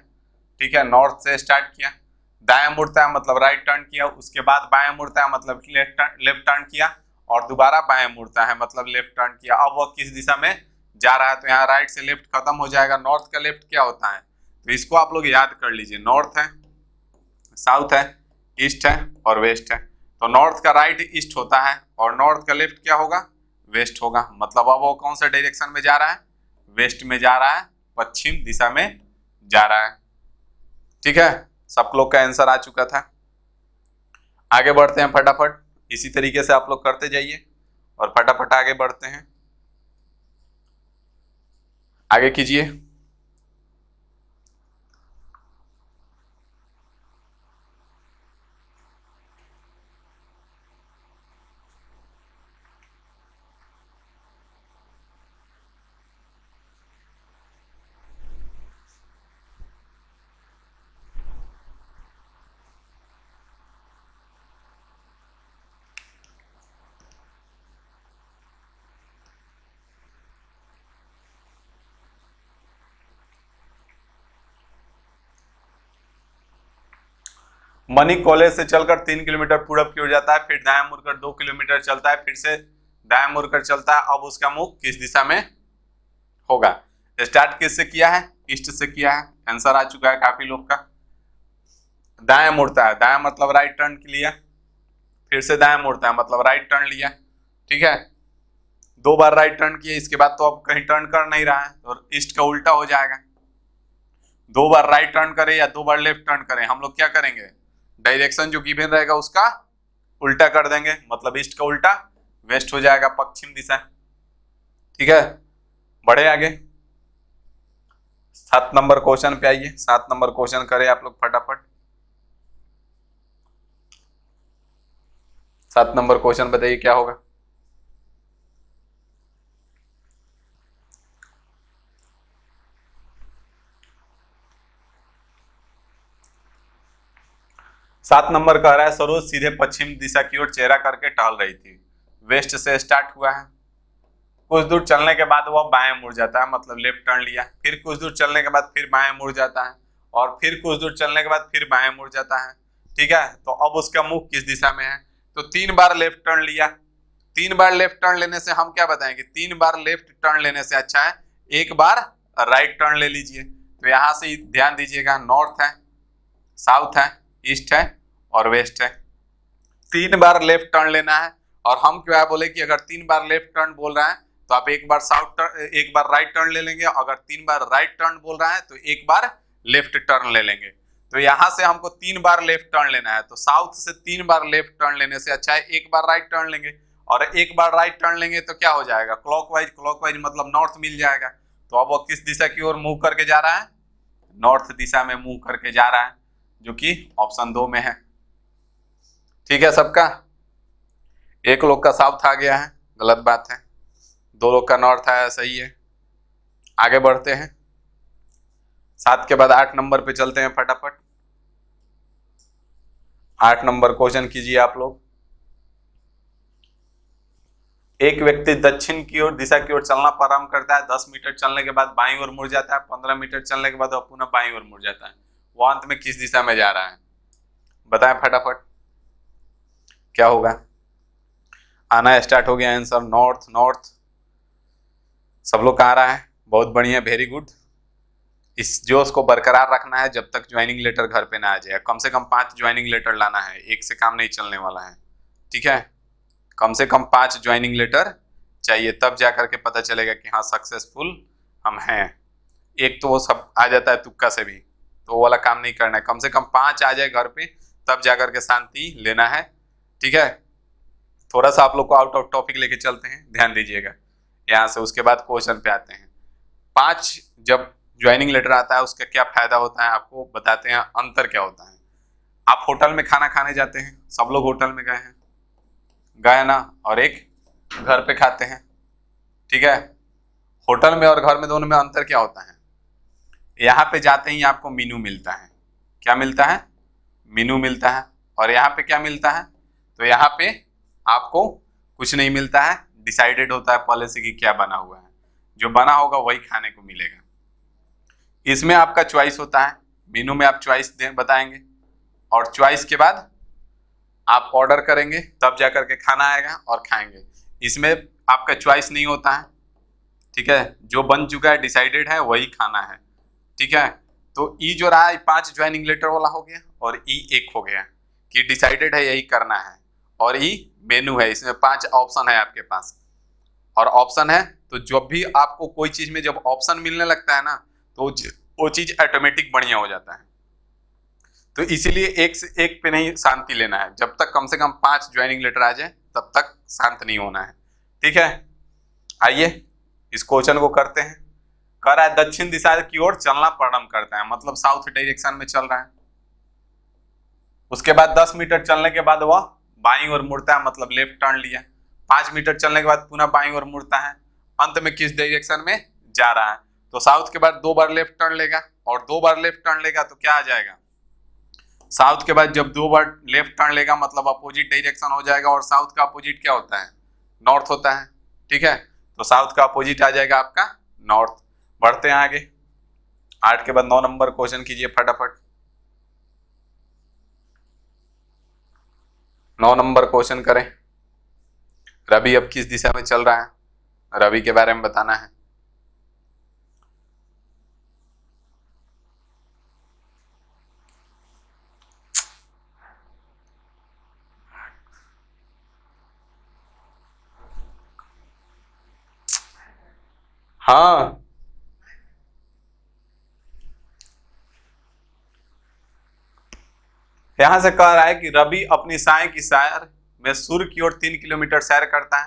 ठीक है, नॉर्थ से स्टार्ट किया, दाएं मुड़ता है मतलब राइट टर्न किया, उसके बाद बाएं मुड़ता है मतलब लेफ्ट टर्न किया, और दोबारा बाएं मुड़ता है मतलब लेफ्ट टर्न किया। अब वह किस दिशा में जा रहा है? तो यहाँ राइट से लेफ्ट खत्म हो जाएगा। नॉर्थ का लेफ्ट क्या होता है? तो इसको आप लोग याद कर लीजिए। नॉर्थ है, साउथ है, ईस्ट है और वेस्ट है। तो नॉर्थ का राइट ईस्ट होता है और नॉर्थ का लेफ्ट क्या होगा? वेस्ट होगा। मतलब अब वो कौन सा डायरेक्शन में जा रहा है? वेस्ट में जा रहा है, पश्चिम दिशा में जा रहा है। ठीक है, सब लोग का आंसर आ चुका था। आगे बढ़ते हैं फटाफट, इसी तरीके से आप लोग करते जाइए और फटाफट आगे बढ़ते हैं। आगे कीजिए। 'मनी कॉलेज से चलकर 3 किलोमीटर पूरब की ओर जाता है, फिर दाएं मुड़कर 2 किलोमीटर चलता है, फिर से दाएं मुड़कर चलता है। अब उसका मुख किस दिशा में होगा? स्टार्ट किससे किया है? ईस्ट से किया है। आंसर आ चुका है काफी लोग का। दाएं मुड़ता है, दाएं मतलब राइट टर्न लिया, फिर से दाएं मुड़ता है मतलब राइट टर्न लिया। ठीक है, 2 बार राइट टर्न किया, इसके बाद तो अब कहीं टर्न कर नहीं रहा है, तो ईस्ट का उल्टा हो जाएगा। 2 बार राइट टर्न करे या 2 बार लेफ्ट टर्न करें, हम लोग क्या करेंगे? डायरेक्शन जो गिवन रहेगा उसका उल्टा कर देंगे, मतलब ईस्ट का उल्टा वेस्ट हो जाएगा, पश्चिम दिशा। ठीक है, बढ़े आगे। 7 नंबर क्वेश्चन पे आइए। 7 नंबर क्वेश्चन करें आप लोग फटाफट। 7 नंबर क्वेश्चन बताइए क्या होगा? सात नंबर कह रहा है, सरोज सीधे पश्चिम दिशा की ओर चेहरा करके टहल रही थी। वेस्ट से स्टार्ट हुआ है, कुछ दूर चलने के बाद वह बाएं मुड़ जाता है, मतलब लेफ्ट टर्न लिया, फिर कुछ दूर चलने के बाद फिर बाएं मुड़ जाता है, और फिर कुछ दूर चलने के बाद फिर बाएं मुड़ जाता है। ठीक है, तो अब उसका मुख किस दिशा में है? तो 3 बार लेफ्ट टर्न लिया। 3 बार लेफ्ट टर्न लेने से हम क्या बताएंगे? 3 बार लेफ्ट टर्न लेने से अच्छा है 1 बार राइट टर्न ले लीजिए। तो यहां से ध्यान दीजिएगा, नॉर्थ है, साउथ है, ईस्ट है और वेस्ट है। 3 बार लेफ्ट टर्न लेना है, और हम क्या बोले कि अगर 3 बार लेफ्ट टर्न बोल रहा है तो आप 1 बार साउथ टर्न, 1 बार राइट टर्न ले लेंगे। अगर 3 बार राइट टर्न बोल रहा है तो 1 बार लेफ्ट टर्न ले लेंगे। तो यहां से हमको 3 बार लेफ्ट टर्न लेना है, तो साउथ से 3 बार लेफ्ट टर्न लेने से अच्छा है 1 बार राइट टर्न लेंगे, और 1 बार राइट टर्न लेंगे तो क्या हो जाएगा? क्लॉकवाइज, क्लॉकवाइज मतलब नॉर्थ मिल जाएगा। तो अब वो किस दिशा की ओर मूव करके जा रहा है? नॉर्थ दिशा में मूव करके जा रहा है, जो कि ऑप्शन 2 में है। ठीक है सबका? एक लोग का साउथ आ गया है, गलत बात है। 2 लोग का नॉर्थ आया, सही है। आगे बढ़ते हैं, 7 के बाद 8 नंबर पे चलते हैं फटाफट। 8 नंबर क्वेश्चन कीजिए आप लोग। एक व्यक्ति दक्षिण की ओर दिशा की ओर चलना प्रारंभ करता है, 10 मीटर चलने के बाद बाईं ओर मुड़ जाता है, 15 मीटर चलने के बाद वह पुनः बाईं ओर मुड़ जाता है। वो अंत में किस दिशा में जा रहा है? बताएं फटाफट क्या होगा? आना स्टार्ट हो गया आंसर, नॉर्थ, नॉर्थ। सब लोग कहाँ रहा है? बहुत बढ़िया, वेरी गुड। इस जोश को बरकरार रखना है जब तक ज्वाइनिंग लेटर घर पे ना आ जाए। कम से कम 5 ज्वाइनिंग लेटर लाना है, एक से काम नहीं चलने वाला है। ठीक है, कम से कम 5 ज्वाइनिंग लेटर चाहिए, तब जा करके पता चलेगा कि हाँ सक्सेसफुल हम हैं। एक तो वो सब आ जाता है तुक्का से भी, तो वो वाला काम नहीं करना है। कम से कम 5 आ जाए घर पे, तब जा करके शांति लेना है। ठीक है, थोड़ा सा आप लोग को आउट ऑफ टॉपिक लेके चलते हैं, ध्यान दीजिएगा यहाँ से। उसके बाद क्वेश्चन पे आते हैं। 5 जब ज्वाइनिंग लेटर आता है उसका क्या फायदा होता है आपको बताते हैं, अंतर क्या होता है। आप होटल में खाना खाने जाते हैं, सब लोग होटल में गए ना, और एक घर पे खाते हैं। ठीक है, होटल में और घर में दोनों में अंतर क्या होता है? यहाँ पे जाते ही आपको मीनू मिलता है। क्या मिलता है? मीनू मिलता है। और यहाँ पे क्या मिलता है? तो यहाँ पे आपको कुछ नहीं मिलता है, डिसाइडेड होता है पहले से कि क्या बना हुआ है, जो बना होगा वही खाने को मिलेगा। इसमें आपका चॉइस होता है, मेनू में आप चॉइस बताएंगे और चॉइस के बाद आप ऑर्डर करेंगे, तब जा करके खाना आएगा और खाएंगे। इसमें आपका चॉइस नहीं होता है, ठीक है, जो बन चुका है डिसाइडेड है वही खाना है, ठीक है। तो ई जो रहा 5 ज्वाइनिंग लेटर वाला हो गया और ई 1 हो गया कि डिसाइडेड है यही करना है, और ई मेनू है, इसमें 5 ऑप्शन है आपके पास। और ऑप्शन है तो जब भी आपको कोई चीज में जब ऑप्शन मिलने लगता है ना, तो वो चीज ऑटोमेटिक बढ़िया हो जाता है। तो इसीलिए एक से एक पे नहीं शांति लेना है, जब तक कम से कम 5 ज्वाइनिंग लेटर आ जाए तब तक शांत नहीं होना है, ठीक है। आइए इस क्वेश्चन को करते हैं। कह रहा है दक्षिण दिशा की ओर चलना प्रारंभ करता है, मतलब साउथ डायरेक्शन में चल रहा है। उसके बाद 10 मीटर चलने के बाद वह बाईं ओर मुड़ता है, मतलब लेफ्ट टर्न लिया। 5 मीटर चलने के बाद पुनः बाईं ओर मुड़ता है। अंत में किस डायरेक्शन में जा रहा है? तो साउथ के बाद 2 बार लेफ्ट टर्न लेगा, और 2 बार लेफ्ट टर्न लेगा तो क्या आ जाएगा? साउथ के बाद जब 2 बार लेफ्ट टर्न लेगा मतलब अपोजिट डायरेक्शन हो जाएगा, और साउथ का अपोजिट क्या होता है? नॉर्थ होता है, ठीक है। तो साउथ का अपोजिट आ जाएगा आपका नॉर्थ। बढ़ते हैं आगे। 8 के बाद 9 नंबर क्वेश्चन कीजिए फटाफट। 9 नंबर क्वेश्चन करें। रवि अब किस दिशा में चल रहा है? रवि के बारे में बताना है। हाँ, यहां से कह रहा है कि रवि अपनी साय की सैर में सूर्य की ओर 3 किलोमीटर सैर करता है,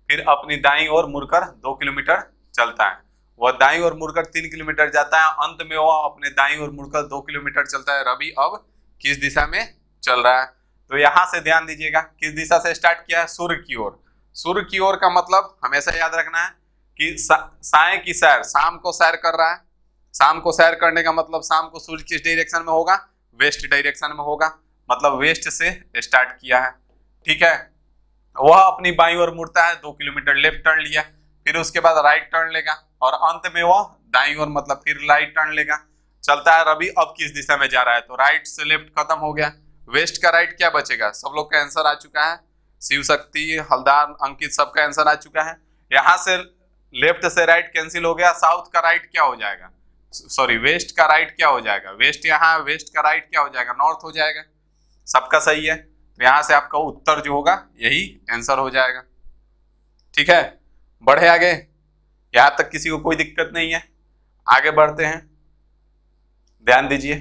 फिर अपनी दाईं ओर मुड़कर 2 किलोमीटर चलता है। वह दाईं ओर मुड़कर 3 किलोमीटर जाता है, अंत में वह अपने दाईं ओर मुड़कर 2 किलोमीटर चलता है। रवि अब किस दिशा में चल रहा है? तो यहां से ध्यान दीजिएगा, किस दिशा से स्टार्ट किया है? सूर्य की ओर। सूर्य की ओर का मतलब हमेशा याद रखना है कि साय की सैर, शाम को सैर कर रहा है। शाम को सैर करने का मतलब शाम को सूर्य किस डायरेक्शन में होगा? वेस्ट डायरेक्शन में होगा, मतलब वेस्ट से स्टार्ट किया है, ठीक है। वह अपनी बाईं ओर मुड़ता है, 2 किलोमीटर लेफ्ट टर्न लिया, फिर उसके बाद राइट टर्न लेगा, और अंत में वह दाईं ओर मतलब फिर राइट टर्न लेगा। चलता है। रवि अब किस दिशा में जा रहा है? तो राइट से लेफ्ट खत्म हो गया, वेस्ट का राइट क्या बचेगा? सब लोग का आंसर आ चुका है, शिव शक्ति, हलदार, अंकित, सबका आंसर आ चुका है। यहाँ से लेफ्ट से राइट कैंसिल हो गया, साउथ का राइट क्या हो जाएगा? सॉरी, वेस्ट का राइट क्या हो जाएगा? वेस्ट यहाँ, वेस्ट का राइट क्या हो जाएगा? नॉर्थ हो जाएगा। सबका सही है, तो यहां से आपका उत्तर जो होगा यही आंसर हो जाएगा, ठीक है। बढ़े आगे, यहां तक किसी को कोई दिक्कत नहीं है। आगे बढ़ते हैं, ध्यान दीजिए।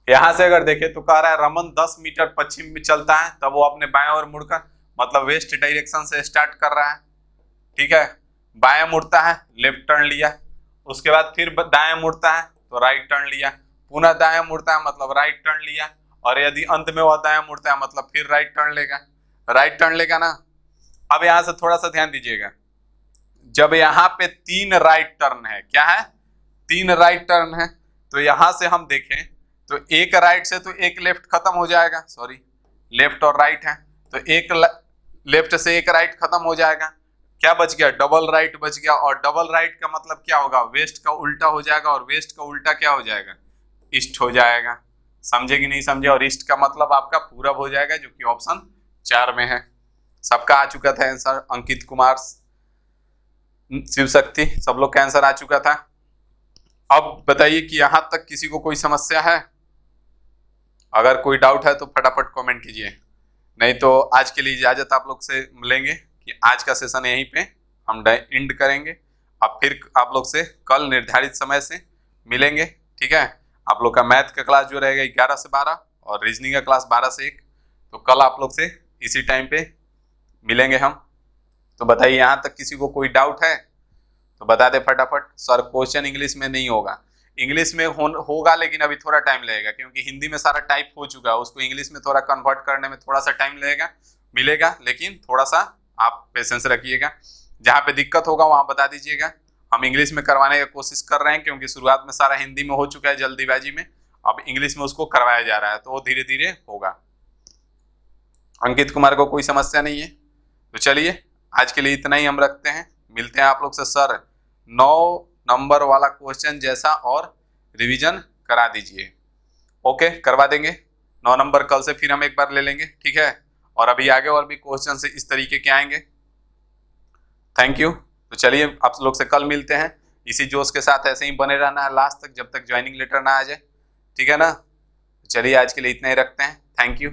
यहां से अगर देखें तो कह रहा है रमन 10 मीटर पश्चिम में चलता है, तब वो अपने बाएं ओर मुड़कर, मतलब वेस्ट डायरेक्शन से स्टार्ट कर रहा है, ठीक है। बाएं मुड़ता है, लेफ्ट टर्न लिया, उसके बाद फिर दाएं मुड़ता है तो राइट टर्न लिया, पुनः दाएं मुड़ता है मतलब राइट टर्न लिया, और यदि अंत में वह दाएं मुड़ता है मतलब फिर राइट टर्न लेगा। राइट टर्न लेगा ना। अब यहां से थोड़ा सा ध्यान दीजिएगा, जब यहाँ पे 3 राइट टर्न है, क्या है? 3 राइट टर्न है, तो यहां से हम देखें तो एक राइट से तो एक लेफ्ट खत्म हो जाएगा, सॉरी, लेफ्ट और राइट है, तो एक लेफ्ट से एक राइट खत्म हो जाएगा। क्या बच गया? डबल राइट बच गया, और डबल राइट का मतलब क्या होगा? वेस्ट का उल्टा हो जाएगा, और वेस्ट का उल्टा क्या हो जाएगा? ईस्ट हो जाएगा। समझे कि नहीं समझे? और ईस्ट का मतलब आपका पूरब हो जाएगा, जो कि ऑप्शन 4 में है। सबका आ चुका था आंसर, अंकित कुमार, शिव शक्ति, सब लोग का आंसर आ चुका था। अब बताइए कि यहां तक किसी को कोई समस्या है? अगर कोई डाउट है तो फटाफट कमेंट कीजिए, नहीं तो आज के लिए इजाजत आप लोग से लेंगे कि आज का सेशन यहीं पे हम एंड करेंगे। अब फिर आप लोग से कल निर्धारित समय से मिलेंगे, ठीक है। आप लोग का मैथ का क्लास जो रहेगा 11 से 12 और रीजनिंग का क्लास 12 से 1, तो कल आप लोग से इसी टाइम पे मिलेंगे हम। तो बताइए यहाँ तक किसी को कोई डाउट है तो बता दे फटाफट। सर क्वेश्चन इंग्लिश में नहीं होगा, इंग्लिश में होगा लेकिन अभी थोड़ा टाइम लगेगा, क्योंकि हिंदी में सारा टाइप हो चुका है, उसको इंग्लिश में थोड़ा कन्वर्ट करने में थोड़ा सा टाइम लगेगा, मिलेगा, लेकिन थोड़ा सा आप पेशेंस रखिएगा। जहाँ पे दिक्कत होगा वहाँ बता दीजिएगा, हम इंग्लिश में करवाने की कोशिश कर रहे हैं, क्योंकि शुरुआत में सारा हिंदी में हो चुका है जल्दीबाजी में, अब इंग्लिश में उसको करवाया जा रहा है, तो वो धीरे धीरे होगा। अंकित कुमार को कोई समस्या नहीं है। तो चलिए आज के लिए इतना ही हम रखते हैं, मिलते हैं आप लोग से। सर 9 नंबर वाला क्वेश्चन जैसा और रिवीजन करा दीजिए। ओके, करवा देंगे 9 नंबर, कल से फिर हम एक बार ले लेंगे, ठीक है। और अभी आगे और भी क्वेश्चन से इस तरीके के आएंगे। Thank you. तो चलिए आप लोग से कल मिलते हैं, इसी जोश के साथ ऐसे ही बने रहना है लास्ट तक, जब तक ज्वाइनिंग लेटर ना आ जाए, ठीक है ना। चलिए आज के लिए इतना ही रखते हैं। Thank you.